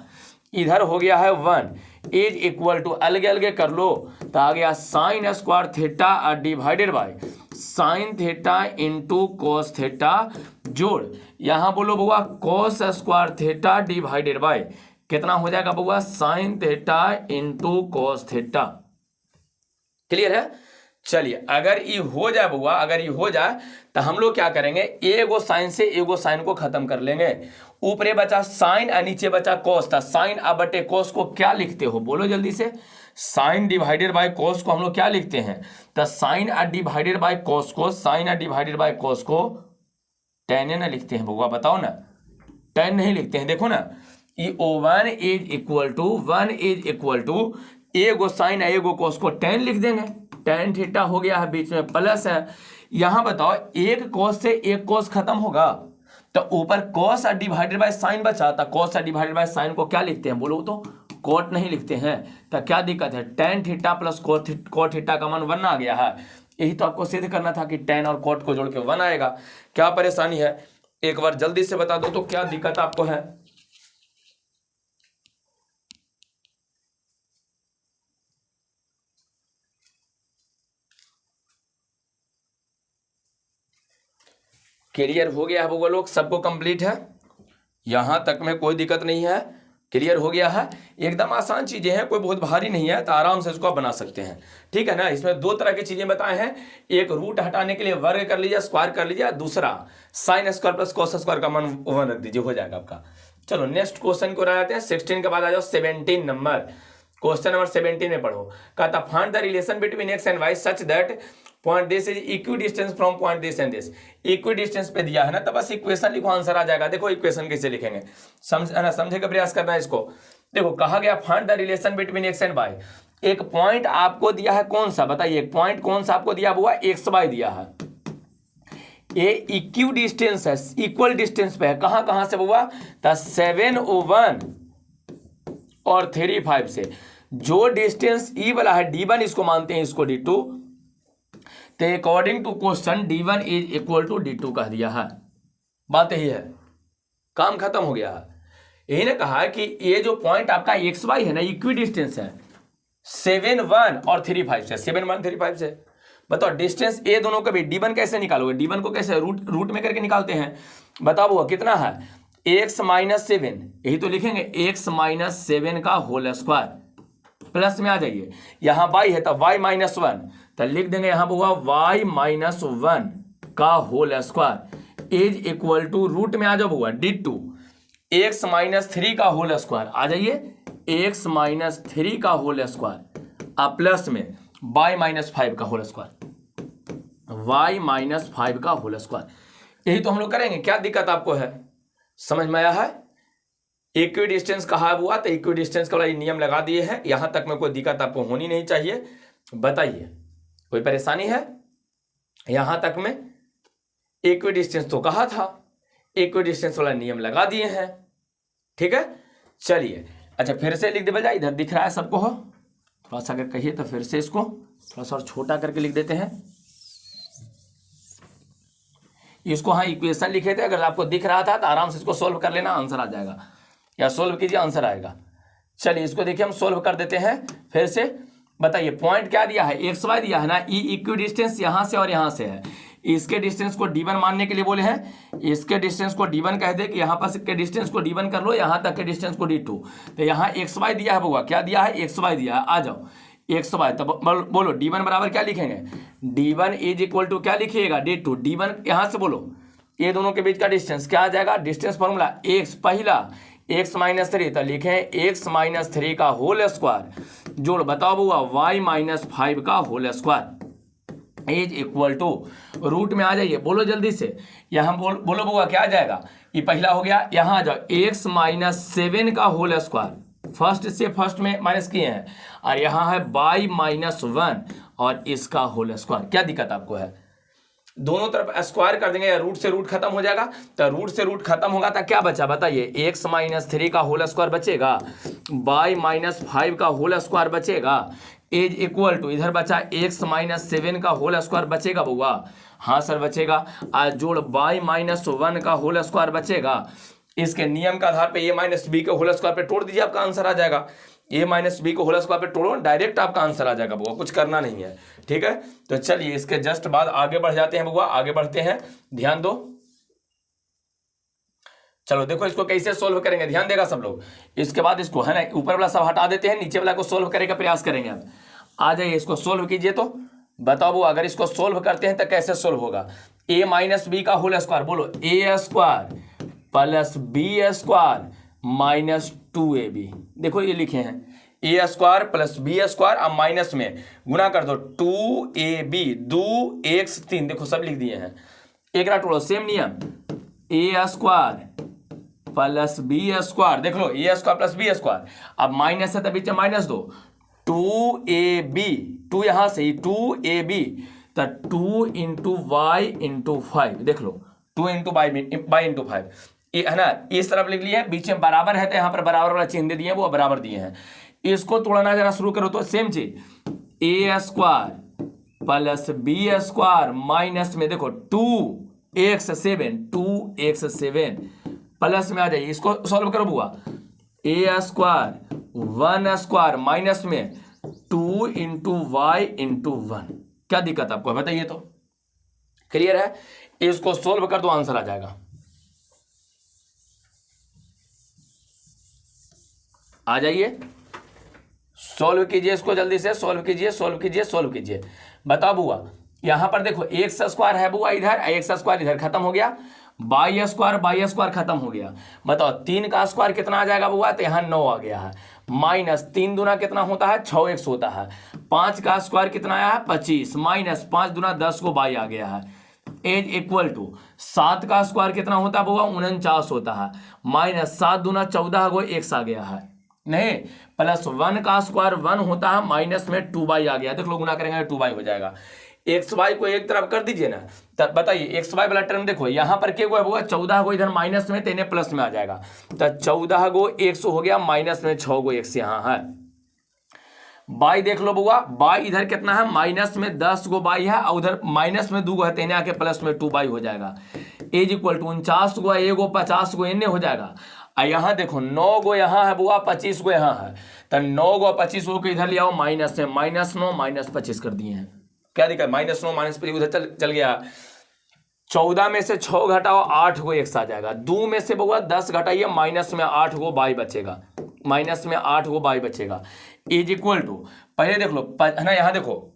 इधर हो गया है 1 इज इक्वल टू, अलगे अलगे कर लो तो आ गया साइन स्क्वायर थीटा और divided by sine theta into cos theta, जोड़ यहां बोलो बुआ cos square theta divided bye कितना हो जाएगा बुआ, sign theta into cos theta. Clear है? चलिए, अगर ये हो जाए बुआ, अगर ये हो जाए तो हम लोग क्या करेंगे, एगो साइन से एगो साइन को खत्म कर लेंगे। ऊपरे बचा साइन और नीचे बचा कॉस, था साइन अब बटे कॉस को क्या लिखते हो, बोलो जल्दी से। साइन डिवाइडेड बाय कॉस को हम लोग क्या लिखते हैं, तो साइन और डिवाइडेड बाय कॉस को, साइन और डिवाइडेड बाय कॉस को टेन ना लिखते हैं बुआ, बताओ ना, टेन नहीं लिखते हैं। देखो ना, ये O1 is equal to 1 is equal to एगो साइन एगो कॉस को टेन लिख देंगे, टेन थीटा हो गया है, बीच में प्लस है। यहां बताओ, एक कॉस से एक कॉस खत्म होगा तो ऊपर कॉस और डिवाइडेड बाय साइन बचा, था कॉस और डिवाइडेड बाय साइन को क्या लिखते हैं, बोलो तो, कोट नहीं लिखते हैं। तो क्या दिक्कत है, tan theta plus cot theta का मान 1 आ गया है। यही तो आपको सिद्ध करना था कि टेन और कोट को जोड़ के 1 आएगा। क्या परेशानी है, एक बार जल्दी से बता दो तो, क्या दिक्कत आपको है। क्लियर हो गया है वो लोग, सबको कंप्लीट है, यहां तक में कोई दिक्कत नहीं है, क्लियर हो गया है। एकदम आसान चीजें हैं, कोई बहुत भारी नहीं है, तो आराम से इसको आप बना सकते हैं, ठीक है ना। इसमें दो तरह की चीजें बताए हैं, एक रूट हटाने के लिए वर्ग कर लीजिए, स्क्वायर कर लीजिए, दूसरा sine square plus cos square का मान 1 रख दीजिए, हो जाएगा आपका। चलो नेक्स्ट क्वेश्चन को जाते हैं। 16 के बाद आ जाओ 17 नंबर, क्वेश्चन नंबर 17 में पढ़ो। कहता find the relation between x and y such that point this is equidistance from point this and this. Equidistance पे दिया है ना, तो बस इक्वेशन लिखो, आंसर आ जाएगा। देखो इक्वेशन कैसे लिखेंगे, समझे का प्रयास करना है इसको। देखो कहा गया find the relation between x and y. एक पॉइंट आपको दिया है, कौन सा बताइए, एक पॉइंट कौन सा आपको दिया हुआ, एक्स वाई दिया है। ये इक्वी डिस्टेंस है, इक्वल डिस्टेंस पे है, कहां कहां से हुआ, 701 और 35 से। जो डिस्टेंस ई वाला है D1, इसको मानते हैं इसको D2, तो according to question D1 is equal to D2 कह दिया है। बात यही है, काम खत्म हो गया है। यही ने कहा कि ये जो पॉइंट आपका एक्स वाई है ना, इक्वी डिस्टेंस है 7,1 और 3,5 से, 7,1 3,5 से। बताओ डिस्टेंस ए दोनों का भी D1 कैसे निकालोगे, D1 को कैसे रूट में करके निकालते हैं, बताओ वो कितना है, x माइनस 7, यही तो लिखेंगे x माइनस 7 का होल स्क्वायर, प्लस में आ जाइए, यहां y है तो y माइनस 1, तो लिख देंगे यहां हुआ y माइनस 1 का whole square is equal to, root में आ जाओ हुआ D2 x माइनस 3 का होल स्क्वायर, आ जाइए x माइनस 3 का होल स्क्वायर, अब प्लस में y माइनस 5 का होल स्क्वायर, y माइनस 5 का होल स्क्वायर। यही तो हम लोग करेंगे, क्या दिक्कत आपको है, समझ में आया है। इक्वी डिस्टेंस कहा हुआ तो इक्वी डिस्टेंस का वाला नियम लगा दिए हैं, यहां तक में कोई दिक्कत आपको होनी नहीं चाहिए। बताइए कोई परेशानी है, यहां तक में इक्वी डिस्टेंस तो कहा था, इक्वी डिस्टेंस वाला नियम लगा दिए हैं, ठीक है। चलिए अच्छा फिर से लिख दे बजाय, इधर दिख रहा है सबको हो, थोड़ा सा अगर कहिए तो फिर से इसको थोड़ा सा और छोटा करके लिख देते हैं इसको। हाँ इक्वेशन लिखे थे, अगर आपको दिख रहा था तो आराम से इसको सोल्व कर लेना, आंसर आ जाएगा, या सोल्व कीजिए आंसर आएगा। चलिए इसको देखिए हम सोल्व कर देते हैं फिर से। बताइए पॉइंट क्या दिया है, एक्स वाई दिया है ना, ई इक्वी डिस्टेंस यहाँ से और यहाँ से है, इसके डिस्टेंस को d1 मानने के लिए बोले हैं, इसके डिस्टेंस को d1 कह दे कि यहाँ पर के डिस्टेंस को d1 कर लो, यहाँ तक के डिस्टेंस को d2। तो यहाँ एक्स वाई दिया है बउआ, क्या दिया है, एक्स वाई दिया है। आ जाओ एक्स वाई, तब बोलो d1 बराबर क्या लिखेंगे, d1 इज इक्वल टू क्या लिखिएगा, d2। d1 यहाँ से बोलो, ये दोनों के बीच का डिस्टेंस क्या आ जाएगा, डिस्टेंस फॉर्मूला x पहला x माइनस 3, तो लिखें x माइनस 3 का होल स्क्वायर जोड़ बताओ बउआ y माइनस 5 का whole square is equal to, root में आ जाइए, बोलो जल्दी से, यहाँ बोलो बउआ क्या आ जाएगा, ये पहला हो गया, यहाँ आ जाओ x माइनस 7 का होल स्क्वायर, फर्स्ट से फर्स्ट में माइनस किए हैं, और यहाँ है y माइनस 1 और इसका होल स्क्वायर। क्या दिक्कत आपको है, दोनों तरफ स्क्वायर कर देंगे या रूट से रूट खत्म हो जाएगा, तो रूट से रूट खत्म होगा तो क्या बचा बताइए, x माइनस 3 का होल स्क्वायर बचेगा, y माइनस 5 का होल स्क्वायर बचेगा, इज इक्वल टू इधर बचा x माइनस 7 का होल स्क्वायर बचेगा बउआ, हाँ सर बचेगा, आज जोड़ y माइनस 1 का होल स्क्वायर बचेगा, इसके नियम के आधार पे a माइनस बी के होल स्क्वायर पे तोड़ दीजिए, आपका आंसर आ जाएगा, a माइनस बी को होल स्क्वायर पे तोड़ो, डायरेक्ट आपका आंसर आ जाएगा बउआ, कुछ करना नहीं है, ठीक है। तो चलिए इसके जस्ट बाद आगे बढ़ जाते हैं बउआ, आगे बढ़ते हैं, ध्यान दो। चलो देखो इसको कैसे सोल्व करेंगे, ध्यान देगा सब लोग। इसके बाद इसको है ना ऊपर वाला सब हटा देते हैं, नीचे वाला को सोल्व करने का प्रयास करेंगे। अब आ जाइए इसको सोल्व कीजिए, तो बताओ बउआ अगर इसको सोल्व करते हैं तो कैसे सोल्व होगा, a माइनस बी का होल स्क्वायर, बोलो a square plus b square minus 2ab, देखो ये लिखे हैं a square plus b square, अब माइनस में गुना कर दो 2ab 2x 3, देखो सब लिख दिए हैं, एक रात टोड़ो, सेम नियम a square plus b square, देख लो a square plus b square, अब माइनस है तो बीच में माइनस दो, 2ab 2 यहां से 2ab, तो 2 इंटू वाई इंटू 5, देख लो 2 इंटू बाई इंटू 5, ये है ना, इस तरफ लिख लिया है, बीच में बराबर है तो यहाँ पर बराबर वाला चिन्ह दे दिए, वो बराबर दिए हैं। इसको तोड़ना जरा शुरू करो तो सेम चीज a square plus b square minus में देखो 2x7 प्लस में आ जाइए, इसको सॉल्व करो बुआ, a स्क्वायर 1 स्क्वायर माइनस में 2 इंटू वाई इंटू 1, क्या दिक्कत आपको बताइए, तो क्लियर है, इसको सोल्व कर दो आंसर आ जाएगा। आ जाइए सॉल्व कीजिए इसको, जल्दी से सॉल्व कीजिए, सॉल्व कीजिए, सॉल्व कीजिए। बताओ बुआ यहां पर देखो एक्स स्क्वायर है बुआ इधर, एक्स स्क्वायर इधर खत्म हो गया, बाई स्क्वायर खत्म हो गया, बताओ 3 का स्क्वायर कितना आ जाएगा बुआ, तो यहाँ 9 आ गया है, माइनस 3 दूना कितना होता है 6x होता है, 5 का स्क्वायर कितना आया है 25, माइनस 5 दूना 10 को बाई आ गया है, एज इक्वल टू 7 का स्क्वायर कितना होता है बुआ 49 होता है, माइनस 7 दूना 14 को x आ गया है, नहीं प्लस 1 का स्क्वायर 1 होता है, माइनस में 2y आ गया, देख लो गुना करेंगे 2y हो जाएगा, एक्स वाई को एक तरफ कर दीजिए ना, तब बताइए एक्स वाई वाला टर्म देखो यहाँ पर क्या हुआ 14 को इधर माइनस में, तेने प्लस में आ जाएगा, तो 14 को 100 हो गया, माइनस में 6 को x यहाँ है, बाई देख लो बुआ, बाई इधर कितना है माइनस में 10 को बाई है, और उधर माइनस में 2 को है, तेने आके प्लस में 2 बाई हो जाएगा, एज इक्वल टू 49 को 1 को 50 को इन्ने हो जाएगा, और यहाँ देखो 9 गो यहाँ है बुआ 25 को यहाँ है, तो 9 गो 25 को इधर ले आओ, माइनस से -9 -25 कर दिए हैं, क्या दिक्कत, -9 -25 उधर चल गया, 14 में से 6 घटाओ 8 को x आ जाएगा, 2 में से बुआ 10 घटाइए, माइनस में 8 को बाई बचेगा, माइनस में 8 को बाई बचेगा, इज इक्वल टू पहले देख लो है ना, यहाँ देखो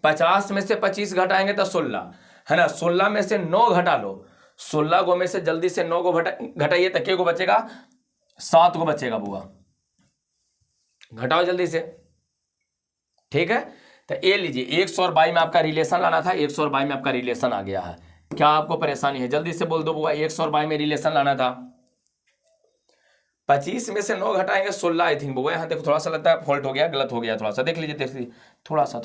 50 में से 25 घटाएंगे तो 16 है ना, 16 में से 9 घटा लो, 16 गो में से जल्दी से 9 को घटाइए तो क्या को बचेगा 7 को बचेगा बुआ, घटाओ जल्दी से, ठीक है। तो ये लीजिए 100 और 22 में आपका रिलेशन लाना था, 100 और 22 में आपका रिलेशन आ गया है, क्या आपको परेशानी है जल्दी से बोल दो बुआ, 100 और 22 में रिलेशन लाना था, 25 में से 9 घटाएंगे 16 आई थिंक बुआ, यहाँ देखो थोड़ा सा लगता है फॉल्ट हो गया, गलत हो गया, थोड़ा सा देख लीजिए थोड़ा सा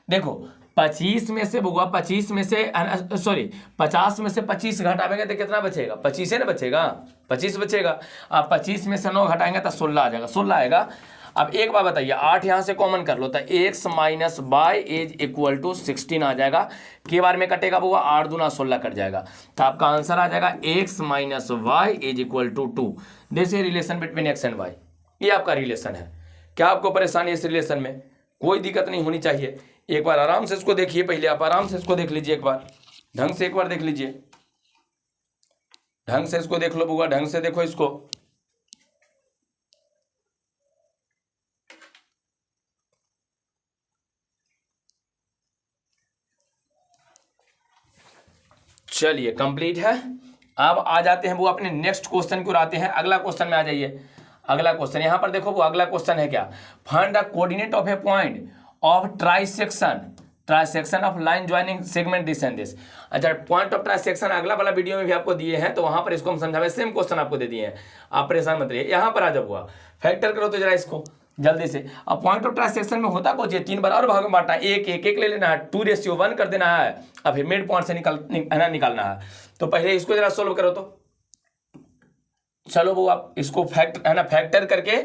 देखो 25 में से बुआ 25 में से सॉरी 50 में से 25 घटाएंगे तो कितना बचेगा 25 है ना बचेगा, 25 बचेगा, अब 25 में से 9 घटाएंगे तो 16 आ जाएगा, 16 आएगा, अब एक बात बताइए, 8 यहाँ से कॉमन कर लो तो x minus y is equal to 16 आ जाएगा। के बार में कटेगा वो 8 दूना 16 कट जाएगा, तो आपका आंसर आ जाएगा x minus y is equal to 2। This is relation between x and y। ये आपका रिलेशन है। क्या आपको परेशानी है इस रिलेशन में? कोई दिक्कत नहीं होनी चाहिए। एक बार आराम से इसको देखिए, पहले आप आराम से इसको देख लीजिए, एक बार ढंग से एक बार देख लीजिए, ढंग से इसको देख लो बुआ, ढंग से देखो इसको। चलिए कंप्लीट है। अब आ जाते हैं वो अपने नेक्स्ट क्वेश्चन की ओर आते हैं। अगला क्वेश्चन में आ जाइए। अगला क्वेश्चन यहाँ पर देखो, वो अगला क्वेश्चन है क्या, find the coordinate of A point of trisection of line joining segment this and this. अच्छा, पॉइंट ऑफ ट्राइसेक्शन अगला वाला वीडियो में भी आपको दिए हैं, तो वहां पर इसको हम समझावे, सेम क्वेश्चन आपको दे दिए हैं, आप परेशान मत रहिए। यहाँ पर आ जब हुआ फैक्टर करो तो जरा इसको जल्दी से। अब पॉइंट ऑफ ट्रांसेक्शन में होता कुछ 3 बार और भाग में बांटना है, एक ले लेना है, 2:1 कर देना है, अब फिर मिड पॉइंट से निकालना है। तो पहले इसको जरा सोल्व करो तो। चलो वो आप इसको फैक्टर करके,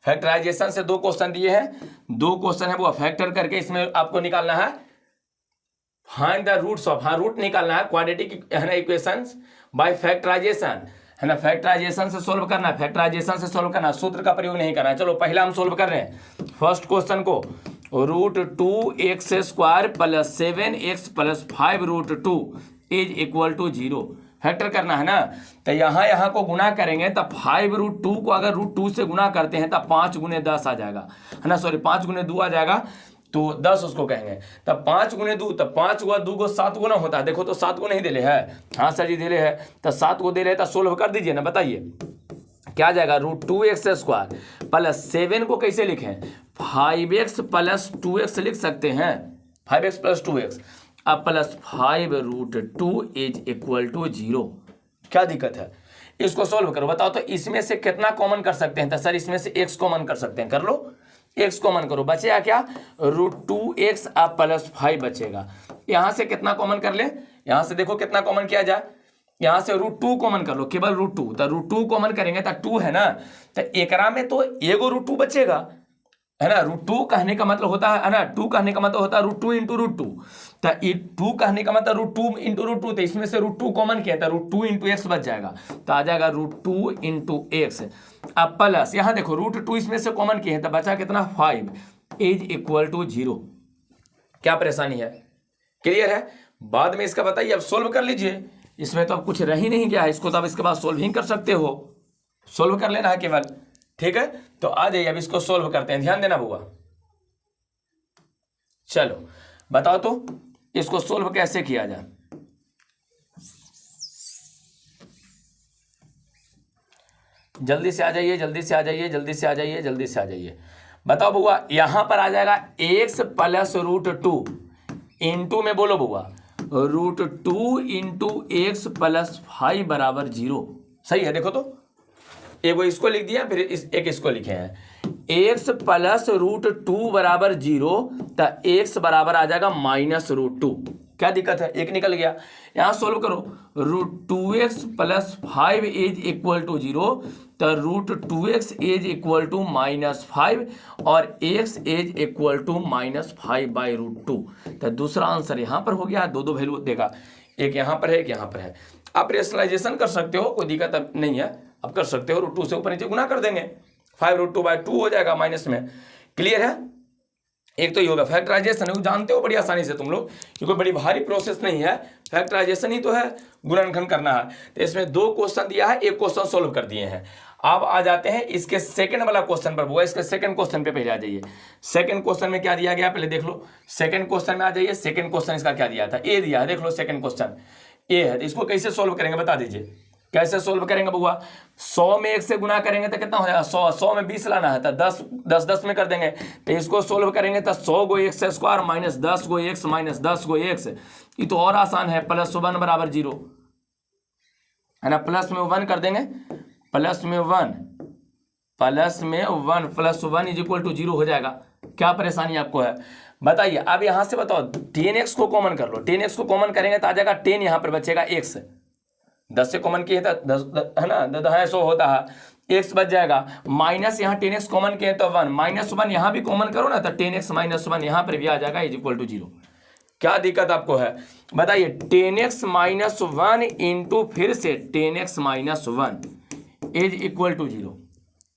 फैक्टराइजेशन से 2 क्वेश्चन दिए हैं, 2 क्वेश्चन है वो फैक्टर करके इसमें आपको निकालना है find the roots of, root निकालना है क्वाड्रेटिक इक्वेशंस बाय फैक्टराइजेशन, है ना। फैक्टराइजेशन से सोल्व करना है, फैक्टराइजेशन से सोल्व करना, सूत्र का प्रयोग नहीं करना है। चलो पहला हम सोल्व कर रहे हैं फर्स्ट क्वेश्चन को, √2x² + 7x + 5√2 is equal to 0। Factor करना है ना, तो यहाँ को गुना करेंगे तो 5√2 को अगर √2 से गुना करते हैं तो 5 × 10 आ जाएगा, है ना, सॉरी 5 × 2 आ जाएगा, तो 10 उसको कहेंगे। तब 5 × 2, तब 5 × 2 7 गुना होता है। देखो तो 7 को नहीं दे है, हाँ सर जी दे है, तो 7 को दे रहे, तो सोल्व कर दीजिए ना, बताइए क्या आ जाएगा। √2x² + 7 को कैसे लिखें, 5x + 2x लिख सकते हैं, 5x + 2x, अब + 5√2 इज इक्वल टू 0। क्या दिक्कत है, इसको सोल्व करो, बताओ तो इसमें से कितना कॉमन कर सकते हैं। तो सर इसमें से x कॉमन कर सकते हैं, कर लो, x कॉमन करो, बचेगा क्या, √2x अब +5 बचेगा। यहां से कितना कॉमन कर ले, यहां से देखो कितना कॉमन किया जाए, यहां से √2 कॉमन कर लो, केवल √2, तो √2 कॉमन करेंगे तो 2 है ना, तो एकरा में तो एगो √2 बचेगा, है ना। √2 कहने का मतलब होता है ना, 2 कहने का मतलब होता है √2 × √2, तो 2 कहने का मतलब √2 × √2, तो इसमें से √2 कॉमन किया था, √2 × x बच जाएगा, तो आ जाएगा √2 × x। अब प्लस यहाँ देखो √2 इसमें से कॉमन किए हैं, तो बचा कितना 5 इज इक्वल टू 0। क्या परेशानी है, क्लियर है। बाद में इसका बताइए, अब सोल्व कर लीजिए, इसमें तो अब कुछ रह ही नहीं गया है, इसको तो अब इसके बाद सोल्व ही कर सकते हो, सोल्व कर लेना है केवल, ठीक है। तो आ जाइए अब इसको सोल्व करते हैं, ध्यान देना बुआ। चलो बताओ तो इसको सोल्व कैसे किया जाए। जल्दी से आ जाइए, जल्दी से आ जाइए, जल्दी से आ जाइए, जल्दी से आ जाइए। बताओ बुआ, यहां पर आ जाएगा x + √2 इंटू में बोलो बुआ, √2 × x + 5 = 0। सही है, देखो तो एगो इसको लिख दिया, फिर एक इसको लिखे हैं, x + √2 = 0, तो x बराबर आ जाएगा -√2। क्या दिक्कत है, एक निकल गया, यहाँ सोल्व करो, √2x + 5 इज इक्वल टू 0, तो √2x इज इक्वल टू -5 और x इज इक्वल टू -5/√2। तो दूसरा आंसर यहाँ पर हो गया, दो वैल्यू देगा, एक यहाँ पर है, एक यहाँ पर है। आप रेशनलाइजेशन कर सकते हो, कोई दिक्कत नहीं है, आप कर सकते हो, √2 से ऊपर नीचे गुना कर देंगे, 5√2/2 हो जाएगा माइनस में, क्लियर है। एक तो ये होगा फैक्टराइजेशन, है जानते हो बड़ी आसानी से तुम लोग, क्योंकि बड़ी भारी प्रोसेस नहीं है, फैक्टराइजेशन ही तो है, गुणनखंड करना है। तो इसमें 2 क्वेश्चन दिया है, एक क्वेश्चन सोल्व कर दिए हैं। अब आ जाते हैं इसके सेकंड वाला क्वेश्चन पर, वो इसके सेकंड क्वेश्चन पे पहले आ जाइए। सेकंड क्वेश्चन में क्या दिया गया पहले देख लो, सेकंड क्वेश्चन में आ जाइए। सेकंड क्वेश्चन इसका क्या दिया था, ए दिया है, देख लो सेकंड क्वेश्चन ए है, तो इसको कैसे सोल्व करेंगे बता दीजिए, कैसे सोल्व करेंगे बउआ। 100 में 1 से गुना करेंगे तो कितना हो जाएगा, 100 में 20 लाना है, तो 10 में कर देंगे। तो इसको सोल्व करेंगे तो 100 × x² - 10 × x - 10 × x, ये तो और आसान है, +1 = 0, है ना, प्लस में 1 कर देंगे, +1 इज इक्वल टू 0 हो जाएगा। क्या परेशानी आपको है बताइए। अब यहां से बताओ 10x को कॉमन कर लो, 10x को कॉमन करेंगे तो आ जाएगा 10, यहां पर बचेगा x, 10 से कॉमन किए तो 10 है ना, 10 100 होता है, एक्स बच जाएगा, माइनस यहाँ 10x कॉमन किए तो 1, -1 यहाँ भी कॉमन करो ना तो 10x - 1 यहाँ पर भी आ जाएगा इज इक्वल टू 0। क्या दिक्कत आपको है बताइए? 10x - 1 इंटू फिर से 10x - 1 इज इक्वल टू 0।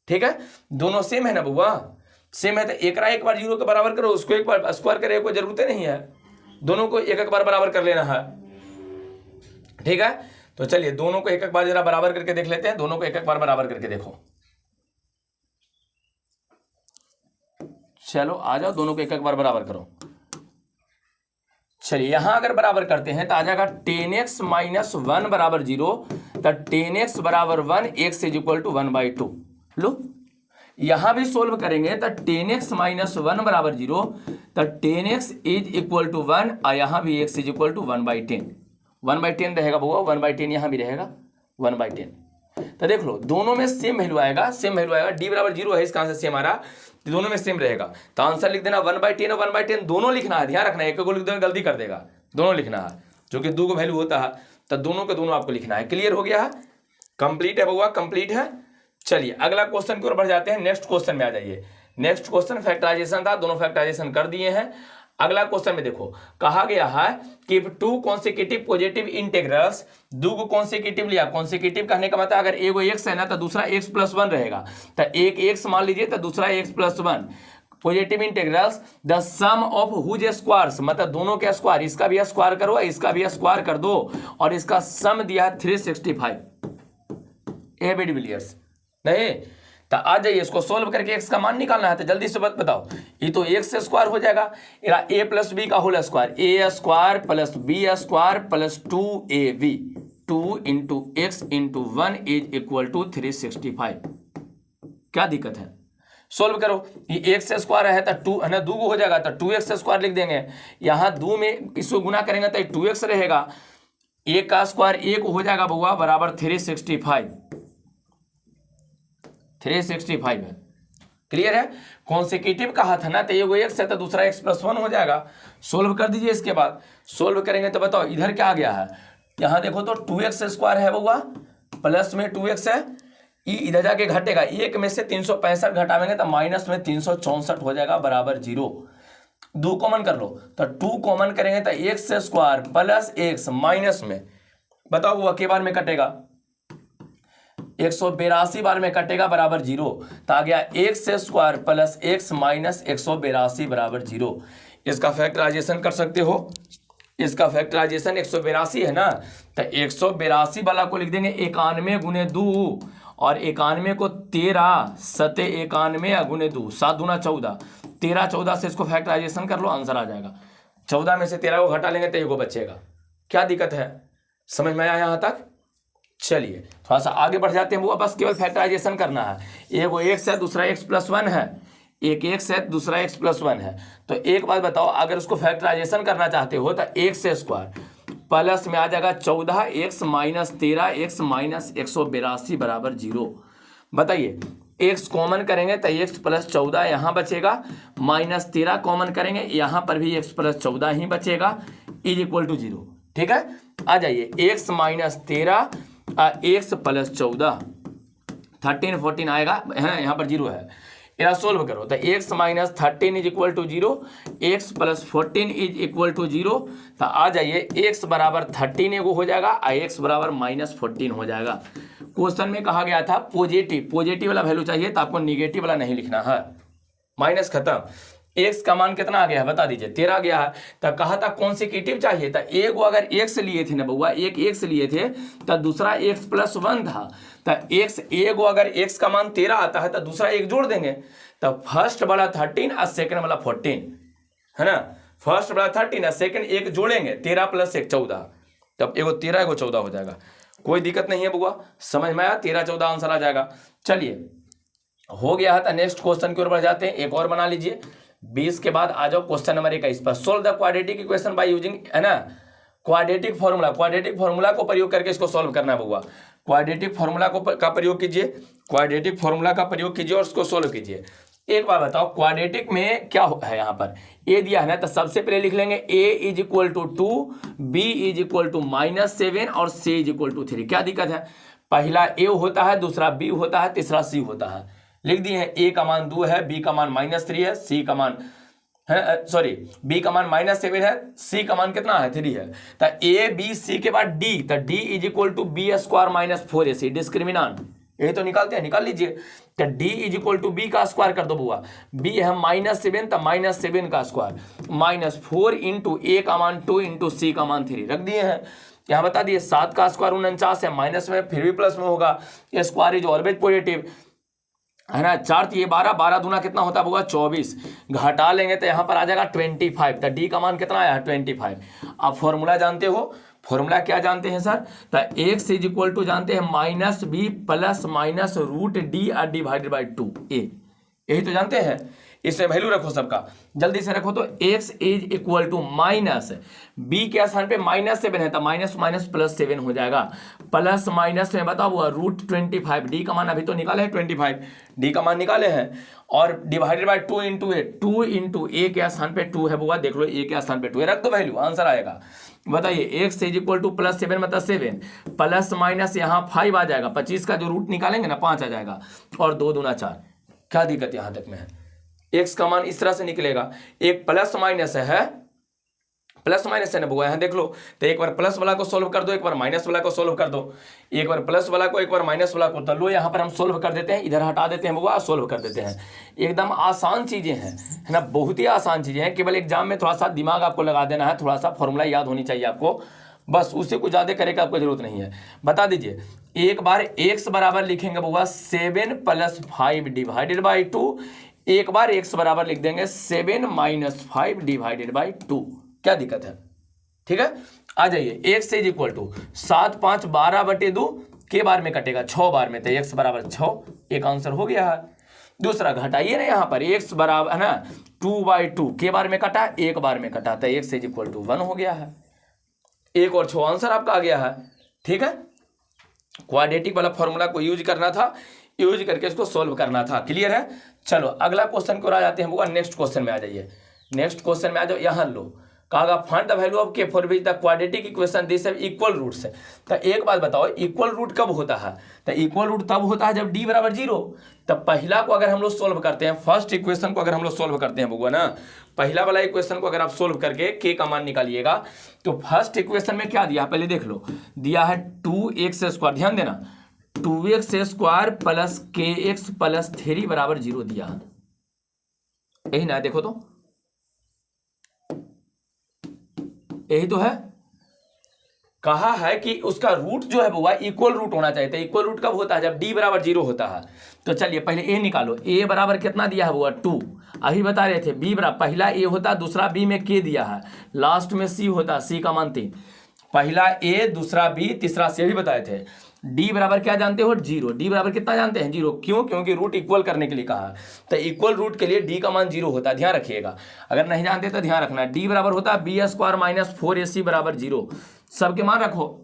ठीक है, दोनों सेम है ना बुआ, सेम है तो एक बार 0 के बराबर करो, उसको एक बार स्क्वायर करे, कोई जरूरत नहीं है, दोनों को एक बार बराबर कर लेना है। ठीक है, तो चलिए दोनों को एक बार जरा बराबर करके देख लेते हैं, दोनों को एक बार बराबर करके देखो। चलो आ जाओ, दोनों को एक बार बराबर करो। चलिए यहां अगर बराबर करते हैं तो आ जाएगा 10x - 1 बराबर 0, तो 10x बराबर 1, x इज इक्वल टू 1/2। लो यहां भी सोल्व करेंगे तो 10x - 1 बराबर 0, तो 10x इज इक्वल टू 1 और यहां भी x इज इक्वल टू 1/10। 1/10 रहेगा बुआ, 1/10 यहां भी रहेगा 1/10। तो देख लो दोनों में सेम वैल्यू आएगा, सेम वैल्यू आएगा, d बराबर 0 है, इसका आंसर सेम आ रहा, तो दोनों में सेम रहेगा। तो आंसर लिख देना 1/10 और 1/10 दोनों लिखना है, ध्यान रखना, एक को लिख देना गलती कर देगा, दोनों लिखना है, जो कि 2 को वैल्यू होता है, तो दोनों के दोनों आपको लिखना है। क्लियर हो गया है, कंप्लीट है बउआ, कंप्लीट है। चलिए अगला क्वेश्चन की ओर बढ़ जाते हैं, नेक्स्ट क्वेश्चन में आ जाइए। नेक्स्ट क्वेश्चन फैक्टराइजेशन था, दोनों फैक्टराइजेशन कर दिए हैं। अगला क्वेश्चन में देखो कहा गया है कि 2 कॉन्सेक्यूटिव पॉजिटिव इंटीग्रल्स, 2 को कॉन्सेक्यूटिव लिया, कॉन्सेक्यूटिव कहने का मतलब अगर एगो x है ना तो दूसरा x + 1 रहेगा, तो एक x मान लीजिए तो दूसरा x + 1। Positive integrals the sum of whose squares, मतलब दोनों के स्क्वायर, इसका भी स्क्वायर करो, इसका भी स्क्वायर कर दो, और इसका सम दिया 365। ए बी डिविलियर्स नहीं, तो आ जाइए इसको सोल्व करके x का मान निकालना है, तो जल्दी से बताओ। ये तो x से स्क्वायर हो जाएगा, a + b का whole square, a² + b² + 2ab, 2 × x × 1 is equal to 365। क्या दिक्कत है? सोल्व करो, ये x से स्क्वायर है तो 2 है ना, 2 हो जाएगा तो 2x² लिख देंगे, यहाँ 2 में इसको गुना करेंगे तो 2x रहेगा, 1 का स्क्वायर 1 हो जाएगा बउआ बराबर 365। 365 है। क्लियर है? कॉन्सेक्यूटिव कहा था ना, तो एगो x है तो दूसरा x + 1 हो जाएगा। सोल्व कर दीजिए, इसके बाद सोल्व करेंगे तो बताओ इधर क्या आ गया है, यहाँ देखो तो 2x² है बउआ, प्लस में 2x है, ये इधर जाके घटेगा, 1 में से 365 घटावेंगे तो माइनस में 364 हो जाएगा बराबर 0। 2 कॉमन कर लो, तो 2 कॉमन करेंगे तो x² + x माइनस में, बताओ वो के बार में कटेगा, 182 बार में कटेगा बराबर 0, तो आ गया x² + x - 182 बराबर 0। इसका फैक्टराइजेशन कर सकते हो, इसका फैक्टराइजेशन 182 है ना, तो 182 वाला को लिख देंगे 91 × 2, और 91 को 13 सते 91 गुने 2, 7 दूना 14, 13 14 से इसको फैक्टराइजेशन कर लो, आंसर आ जाएगा। 14 में से 13 को घटा लेंगे तो एगो बचेगा। क्या दिक्कत है, समझ में आया यहाँ तक? चलिए थोड़ा सा आगे बढ़ जाते हैं, वो बस केवल फैक्टराइजेशन करना है। एगो x है, दूसरा x + 1 है, एक x है, दूसरा x + 1 है। तो एक बात बताओ, अगर उसको फैक्टराइजेशन करना चाहते हो तो x² प्लस में आ जाएगा 14x - 13x - 182 बराबर 0। बताइए x कॉमन करेंगे तो x + 14 यहाँ बचेगा, -13 कॉमन करेंगे यहाँ पर भी x + 14 ही बचेगा, इज इक्वल टू 0। ठीक है, आ जाइए x - 13 x + 14, 13 14 आएगा, है यहाँ पर 0 है, इधर सोल्व करो तो x - 13 is equal to 0, x + 14 is equal to 0। तो आ जाइए x बराबर 13 एगो हो जाएगा और x बराबर -14 हो जाएगा। क्वेश्चन में कहा गया था पॉजिटिव वाला वैल्यू चाहिए, तो आपको निगेटिव वाला नहीं लिखना है, माइनस खत्म। x का मान कितना आ गया है बता दीजिए, 13 आ गया है। तो कहा था कॉन्सेक्यूटिव चाहिए, तो एक अगर x लिए थे ना बउआ, एक x लिए थे तो दूसरा x + 1 था, तो x एगो अगर x का मान 13 आता है तो दूसरा एक जोड़ देंगे, तो फर्स्ट वाला 13 और सेकंड वाला 14 है ना, फर्स्ट वाला 13 और सेकंड एक जोड़ेंगे, 13 + 1 14, तब एगो 13 एगो 14 हो जाएगा। कोई दिक्कत नहीं है बुआ, समझ में आया? 13 14 आंसर आ जाएगा। चलिए हो गया है, तो नेक्स्ट क्वेश्चन की ओर बढ़ जाते हैं, एक और बना लीजिए। 20 के बाद आ जाओ क्वेश्चन नंबर 21 पर। Solve the quadratic equation by using, है ना, क्वाड्रेटिक फॉर्मूला, क्वाड्रेटिक फॉर्मूला को प्रयोग करके इसको सॉल्व करना है बउआ। क्वाड्रेटिक फॉर्मूला का प्रयोग कीजिए, क्वाड्रेटिक फॉर्मूला का प्रयोग कीजिए और उसको सॉल्व कीजिए। एक बार बताओ क्वाड्रेटिक में क्या है, यहाँ पर ए दिया है ना, तो सबसे पहले लिख लेंगे a = 2, b = -7 और c = 3। क्या दिक्कत है? पहला ए होता है, दूसरा बी होता है, तीसरा सी होता है। लिख दिए हैं, ए का मान 2 है, बी का मान -3 है, सी का मान है, सॉरी बी का मान -7 है, सी का मान कितना है 3 है। तो ए बी सी के बाद डी, तो D is equal to B square minus 4ac discriminant, यही तो निकालते हैं, निकाल लीजिए। तो D is equal to B का स्क्वायर कर दो बुआ, बी है -7, तो -7 का स्क्वायर -4 इंटू ए का मान 2 इंटू सी का मान 3 रख दिए हैं। यहाँ बता दिए 7 का स्क्वायर 49 है, माइनस में फिर भी प्लस में होगा, स्क्वायर इज ऑलवेज पॉजिटिव है ना। 4 तो ये 12, 12 दूना कितना होता होगा 24, घटा लेंगे तो यहाँ पर आ जाएगा 25। तो डी का मान कितना आया है 25। आप फॉर्मूला जानते हो, फॉर्मूला क्या जानते हैं सर, तो एक्स इज इक्वल टू जानते हैं -b plus minus root D divided by 2a, यही तो जानते हैं। इसमें वैल्यू रखो सबका, जल्दी से रखो। तो x is equal to minus b के स्थान पे -7 है, तो माइनस माइनस प्लस 7 हो जाएगा, प्लस माइनस में बताओ हुआ √25, डी का मान अभी तो निकाले हैं 25, डी का मान निकाले हैं, और divided by 2 into A, 2 into A के स्थान पे 2 है बुआ, देख लो ए के स्थान पे 2 है, रख दो वैल्यू, आंसर आएगा। बताइए x इज इक्वल टू +7 मतलब 7 प्लस माइनस यहाँ 5 आ जाएगा, 25 का जो रूट निकालेंगे ना 5 आ जाएगा, और 2 दूना 4। क्या दिक्कत यहाँ तक में है, x का मान इस तरह से निकलेगा, एक प्लस माइनस है ना बुआ, यहाँ देख लो। तो एक बार प्लस वाला को सोल्व कर दो, एक बार माइनस वाला को सोल्व कर दो, एक बार प्लस वाला को एक बार माइनस वाला को, तो लो यहाँ पर हम सोल्व कर देते हैं, इधर हटा देते हैं बुआ, सोल्व कर देते हैं। एकदम आसान चीजें हैं, है ना, बहुत ही आसान चीजें हैं, केवल एग्जाम में थोड़ा सा दिमाग आपको लगा देना है, थोड़ा सा फॉर्मूला याद होनी चाहिए आपको, बस उससे कुछ ज़्यादा करे का आपको जरूरत नहीं है। बता दीजिए, एक बार x बराबर लिखेंगे बुआ 7 + 5 डिवाइडेड बाई 2, एक बार x बराबर लिख देंगे 7 - 5 डिवाइडेड बाई 2, क्या दिक्कत है, ठीक है। आ जाइए, x इज इक्वल टू 7 × 5 = 12/2 के बार में कटेगा 6 बार में, तो x बराबर 6, एक आंसर हो गया है। दूसरा घटाइए ना, यहाँ पर x बराबर है ना 2/2 के बार में कटा, एक बार में कटा, तो x इज इक्वल टू 1 हो गया है, 1 और 6 आंसर आपका आ गया है, ठीक है। क्वाड्रेटिक वाला फॉर्मूला को यूज करना था, यूज करके इसको सोल्व करना था, क्लियर है। चलो अगला क्वेश्चन को आ जाते हैं बुआ, नेक्स्ट क्वेश्चन में आ जाइए, नेक्स्ट क्वेश्चन में आ जाओ। यहाँ लो, कहा find the value of K for which the quadratic equation this have equal roots. तो एक बात बताओ, इक्वल रूट कब होता है, तो इक्वल रूट तब होता है जब डी बराबर 0। तब पहला को अगर हम लोग सोल्व करते हैं, फर्स्ट इक्वेशन को अगर हम लोग सोल्व करते हैं बुआ ना, पहला वाला इक्वेशन को अगर आप सोल्व करके के का मान निकालिएगा, तो फर्स्ट इक्वेशन में क्या दिया पहले देख लो, दिया है 2x², ध्यान देना 2x² प्लस kx प्लस 3 बराबर 0 दिया है, यही ना, देखो तो यही तो है। कहा है कि उसका रूट जो है बुआ इक्वल रूट होना चाहिए, तो इक्वल रूट कब होता है जब डी बराबर 0 होता है। तो चलिए पहले ए निकालो, ए बराबर कितना दिया है बुआ 2, अभी बता रहे थे। बी बराबर, पहला ए होता, दूसरा बी में के दिया है, लास्ट में सी होता, सी का मान 3, पहला ए दूसरा बी तीसरा सी, भी बताए थे। डी बराबर क्या जानते हो 0, डी बराबर कितना जानते हैं 0, क्यों, क्योंकि रूट इक्वल करने के लिए कहा है, तो इक्वल रूट के लिए डी का मान 0 होता है, ध्यान रखिएगा, अगर नहीं जानते तो ध्यान रखना। डी बराबर होता है b² - 4ac बराबर 0, सबके मान रखो,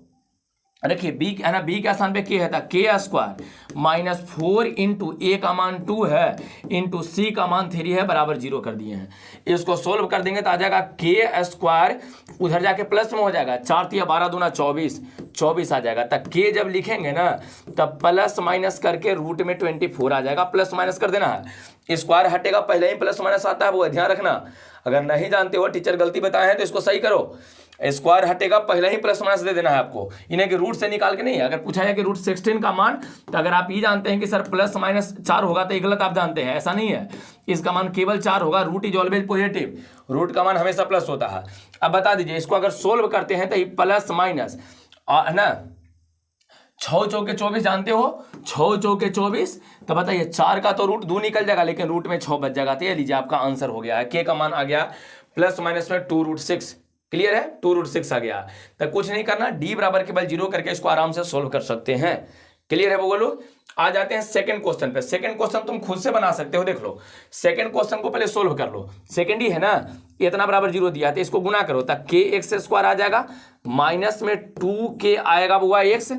रखिए बी है ना, बी के स्थान पे के है, k² - 4 इंटू ए का मान 2 है इंटू सी का मान 3 है बराबर 0 कर दिए हैं। इसको सोल्व कर देंगे तो आ जाएगा k², उधर जाके प्लस में हो जाएगा, 4 × 12 = 24, 24 आ जाएगा। तब के जब लिखेंगे ना तब प्लस माइनस करके रूट में 24 आ जाएगा, प्लस माइनस कर देना है, स्क्वायर हटेगा पहले ही प्लस माइनस आता है, वो ध्यान रखना। अगर नहीं जानते हो, टीचर गलती बताए हैं तो इसको सही करो, स्क्वायर हटेगा पहले ही प्लस माइनस दे देना है आपको, इन्हें कि रूट से निकाल के नहीं। अगर पूछा जाए कि √16 का मान, तो अगर आप ये जानते हैं कि सर +- 4 होगा तो ये गलत आप जानते हैं, ऐसा नहीं है, इसका मान केवल 4 होगा, root is always positive, root का मान हमेशा प्लस होता है। अब बता दीजिए, इसको अगर सोल्व करते हैं तो ये प्लस माइनस है ना, 6 चौके 24 जानते हो, 6 चौके 24, तो बताइए 4 का तो रूट 2 निकल जाएगा, लेकिन रूट में 6 बच जाएगा, तो ये लीजिए आपका आंसर हो गया है। के का मान आ गया प्लस माइनस में 2√6, क्लियर है, 2√6 आ गया। तो कुछ नहीं करना, डी बराबर केवल 0 करके इसको आराम से सोल्व कर सकते हैं, क्लियर है बोलो। आ जाते हैं सेकंड क्वेश्चन पे। सेकंड क्वेश्चन तुम खुद से बना सकते हो, देख लो, सेकंड क्वेश्चन को पहले सोल्व कर लो, सेकंड ही है ना, इतना बराबर 0 दिया तो इसको गुना करो, तब kx² आ जाएगा, माइनस में 2k आएगा बुआ x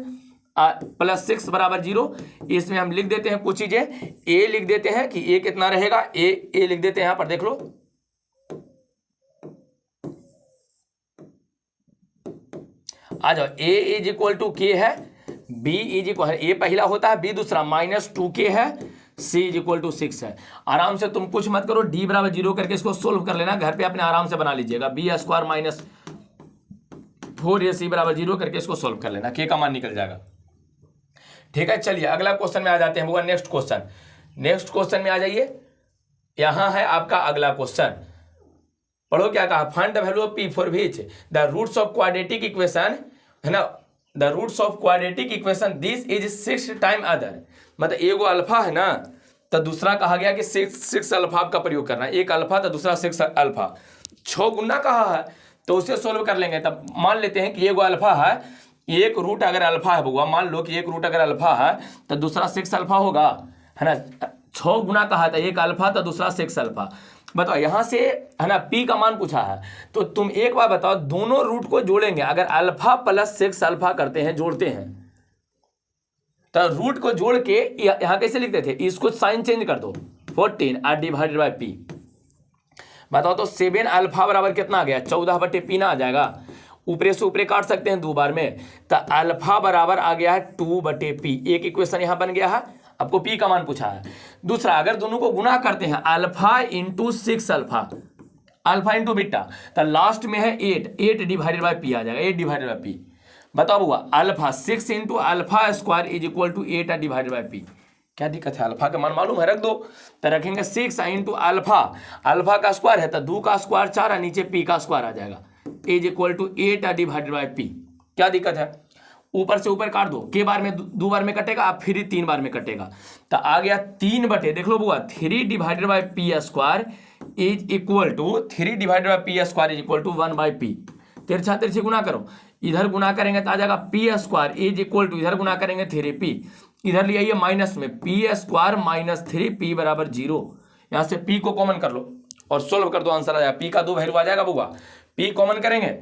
प्लस 6 बराबर 0। इसमें हम लिख देते हैं कुछ चीजें, a लिख देते हैं कि a कितना रहेगा, a लिख देते हैं यहां पर, देख लो, आ जाओ, a is equal to k है b इज इक्वल, ए पहला होता है, b दूसरा, -2k है, c इज इक्वल टू 6 है। आराम से तुम कुछ मत करो, d बराबर 0 करके इसको सोल्व कर लेना, घर पे अपने आराम से बना लीजिएगा। b स्क्वायर माइनस 4ac बराबर 0 करके इसको सोल्व कर लेना, k का मान निकल जाएगा। ठीक है, चलिए अगला क्वेश्चन में आ जाते हैं बुआ। नेक्स्ट क्वेश्चन में आ जाइए। यहां है आपका अगला क्वेश्चन, पढ़ो क्या कहा। Find the value of p for which the roots of quadratic equation, है ना, the roots of quadratic equation this is 6 time other. मतलब एगो अल्फा है ना, तो दूसरा कहा गया कि 6 अल्फा का प्रयोग करना, एक अल्फा तो दूसरा 6 अल्फा, 6 गुना कहा है, तो उसे सोल्व कर लेंगे। तब मान लेते हैं कि एगो अल्फा है, एक रूट अगर अल्फा है बउआ, मान लो कि एक रूट अगर अल्फा है तो दूसरा 6 अल्फा होगा, है ना। 6 गुना कहा था, एक अल्फा तो दूसरा 6 अल्फा। बताओ यहाँ से, है ना, p का मान पूछा है, तो तुम एक बार बताओ, दोनों रूट को जोड़ेंगे, अगर अल्फा प्लस 6 अल्फा करते हैं, जोड़ते हैं, तो रूट को जोड़ के यहाँ कैसे लिखते थे, इसको साइन चेंज कर दो, 14 r डिवाइडेड बाई p। बताओ तो 7 अल्फा बराबर कितना आ गया, 14/p ना आ जाएगा। ऊपरे से ऊपरे काट सकते हैं 2 बार में, तो अल्फा बराबर आ गया है 2/p। एक इक्वेशन यहाँ बन गया है, आपको p का मान पूछा है। दूसरा, अगर दोनों को गुना करते हैं, alpha into 6 alpha, alpha into beta, तो लास्ट में है 8 डिवाइडेड बाई p आ जाएगा, 8 डिवाइडेड बाई p। बताओ बुआ, alpha 6 into alpha square is equal to 8 divided by p। क्या दिक्कत है, अल्फा का मान मालूम है, रख दो। तो रखेंगे 6 इंटू अल्फा, अल्फा का स्क्वायर है तो 2 का स्क्वायर 4 है, नीचे p का स्क्वायर आ जाएगा, is equal to 8 divided by p। क्या दिक्कत है, ऊपर से ऊपर काट दो, के बार में 2 बार में कटेगा, अब फिर 3 बार में कटेगा, तो आ गया 3 बटे, देख लो बुआ, 3 divided by p square is equal to 3 divided by p square is equal to 1/p। तिरछा तिरछी गुना करो, इधर गुना करेंगे तो आ जाएगा p square is equal to, इधर गुना करेंगे 3p, इधर ले आइए माइनस में, p स्क्वायर माइनस 3p बराबर 0। यहाँ से p को कॉमन कर लो और सोल्व कर दो, आंसर आ जाएगा। p का 2 वैल्यू आ जाएगा बुआ, p कॉमन करेंगे,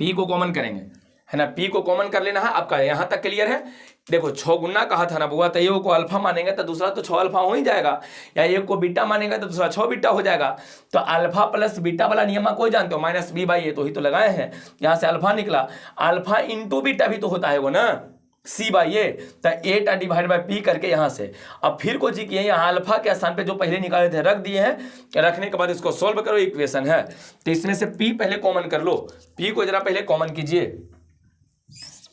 p को कॉमन करेंगे, है ना, p को कॉमन कर लेना है। आपका यहाँ तक क्लियर है। देखो 6 गुना कहा था ना बुआ, तो एक को अल्फा मानेंगे तो दूसरा तो 6 अल्फा हो ही जाएगा, या एक को बीटा मानेंगे तो दूसरा 6 बीटा हो जाएगा। तो अल्फा प्लस बीटा वाला नियम कोई जानते हो, -b/a, तो ही तो लगाए हैं, यहाँ से अल्फा निकला, अल्फा इंटू बीटा भी तो होता है वो ना, c/a, तो 8 डिवाइड बाई p करके यहाँ से अब फिर कोई चीज किए, यहाँ अल्फा के स्थान पे जो पहले निकाले थे रख दिए हैं, रखने के बाद इसको सोल्व करो, इक्वेशन है। तो इसमें से p पहले कॉमन कर लो, p को जरा पहले कॉमन कीजिए,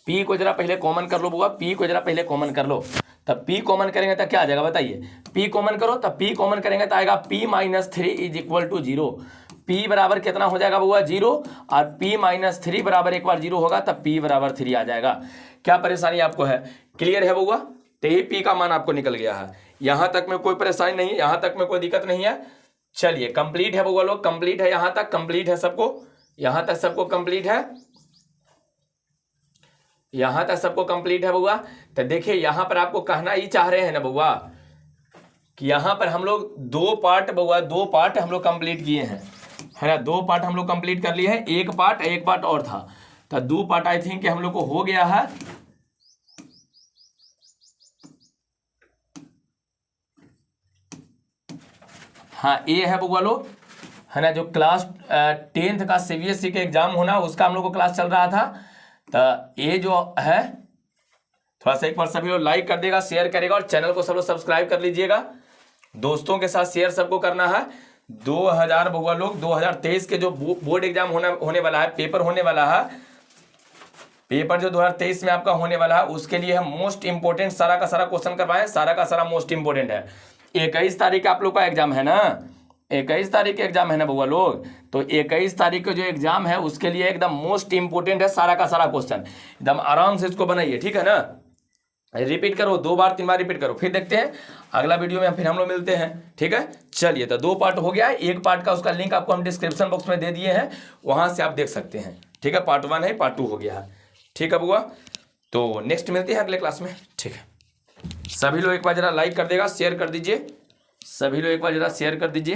p को जरा पहले कॉमन कर लो बुआ, p को जरा पहले कॉमन कर लो। तब p कॉमन करेंगे तो क्या आ जाएगा बताइए, p कॉमन करो, तब p कॉमन करेंगे तो आएगा p - 3 is equal to 0। p बराबर कितना हो जाएगा बुआ, 0, और p - 3 बराबर एक बार 0 होगा तब p बराबर 3 आ जाएगा। क्या परेशानी आपको है, क्लियर है बुआ? तो ये p का मान आपको निकल गया है, यहाँ तक में कोई परेशानी नहीं है, यहाँ तक में कोई दिक्कत नहीं है। चलिए कंप्लीट है बुआ लोग, कंप्लीट है, यहाँ तक कंप्लीट है सबको, यहाँ तक सबको कंप्लीट है, यहाँ तक सबको कंप्लीट है बुआ। तो देखिए यहाँ पर आपको कहना ही चाह रहे हैं ना बुआ कि यहाँ पर हम लोग 2 पार्ट बुआ, 2 पार्ट हम लोग कंप्लीट किए हैं, है ना, 2 पार्ट हम लोग कंप्लीट कर लिए हैं, एक पार्ट और था, तो 2 पार्ट आई थिंक हम लोग को हो गया है। हाँ ये है बुआ लोग, है ना, जो क्लास 10th का CBSE के एग्जाम होना उसका हम लोग को क्लास चल रहा था। तो ये जो है थोड़ा सा एक बार सभी लोग लाइक कर देगा, शेयर करेगा, और चैनल को सब लोग सब्सक्राइब कर लीजिएगा, दोस्तों के साथ शेयर सबको करना है। 2023 के जो बोर्ड एग्जाम होने वाला है, पेपर होने वाला है, पेपर जो 2023 में आपका होने वाला है उसके लिए हम मोस्ट इंपोर्टेंट सारा का सारा क्वेश्चन करवाएं, सारा का सारा मोस्ट इंपोर्टेंट है। 21 तारीख आप लोग का एग्जाम है ना, 21 तारीख के एग्जाम है ना बउआ लोग, तो 21 तारीख का जो एग्जाम है उसके लिए एकदम मोस्ट इंपोर्टेंट है सारा का सारा क्वेश्चन, एकदम आराम से इसको बनाइए, ठीक है ना। रिपीट करो, 2 बार 3 बार रिपीट करो, फिर देखते हैं अगला वीडियो में फिर हम लोग मिलते हैं, ठीक है। चलिए तो 2 पार्ट हो गया है, एक पार्ट का उसका लिंक आपको हम डिस्क्रिप्शन बॉक्स में दे दिए हैं, वहां से आप देख सकते हैं, ठीक है। पार्ट 1 है, पार्ट 2 हो गया है, ठीक है बुआ। तो नेक्स्ट मिलते हैं अगले क्लास में, ठीक है। सभी लोग एक बार जरा लाइक कर देगा, शेयर कर दीजिए, सभी लोग एक बार जरा शेयर कर दीजिए।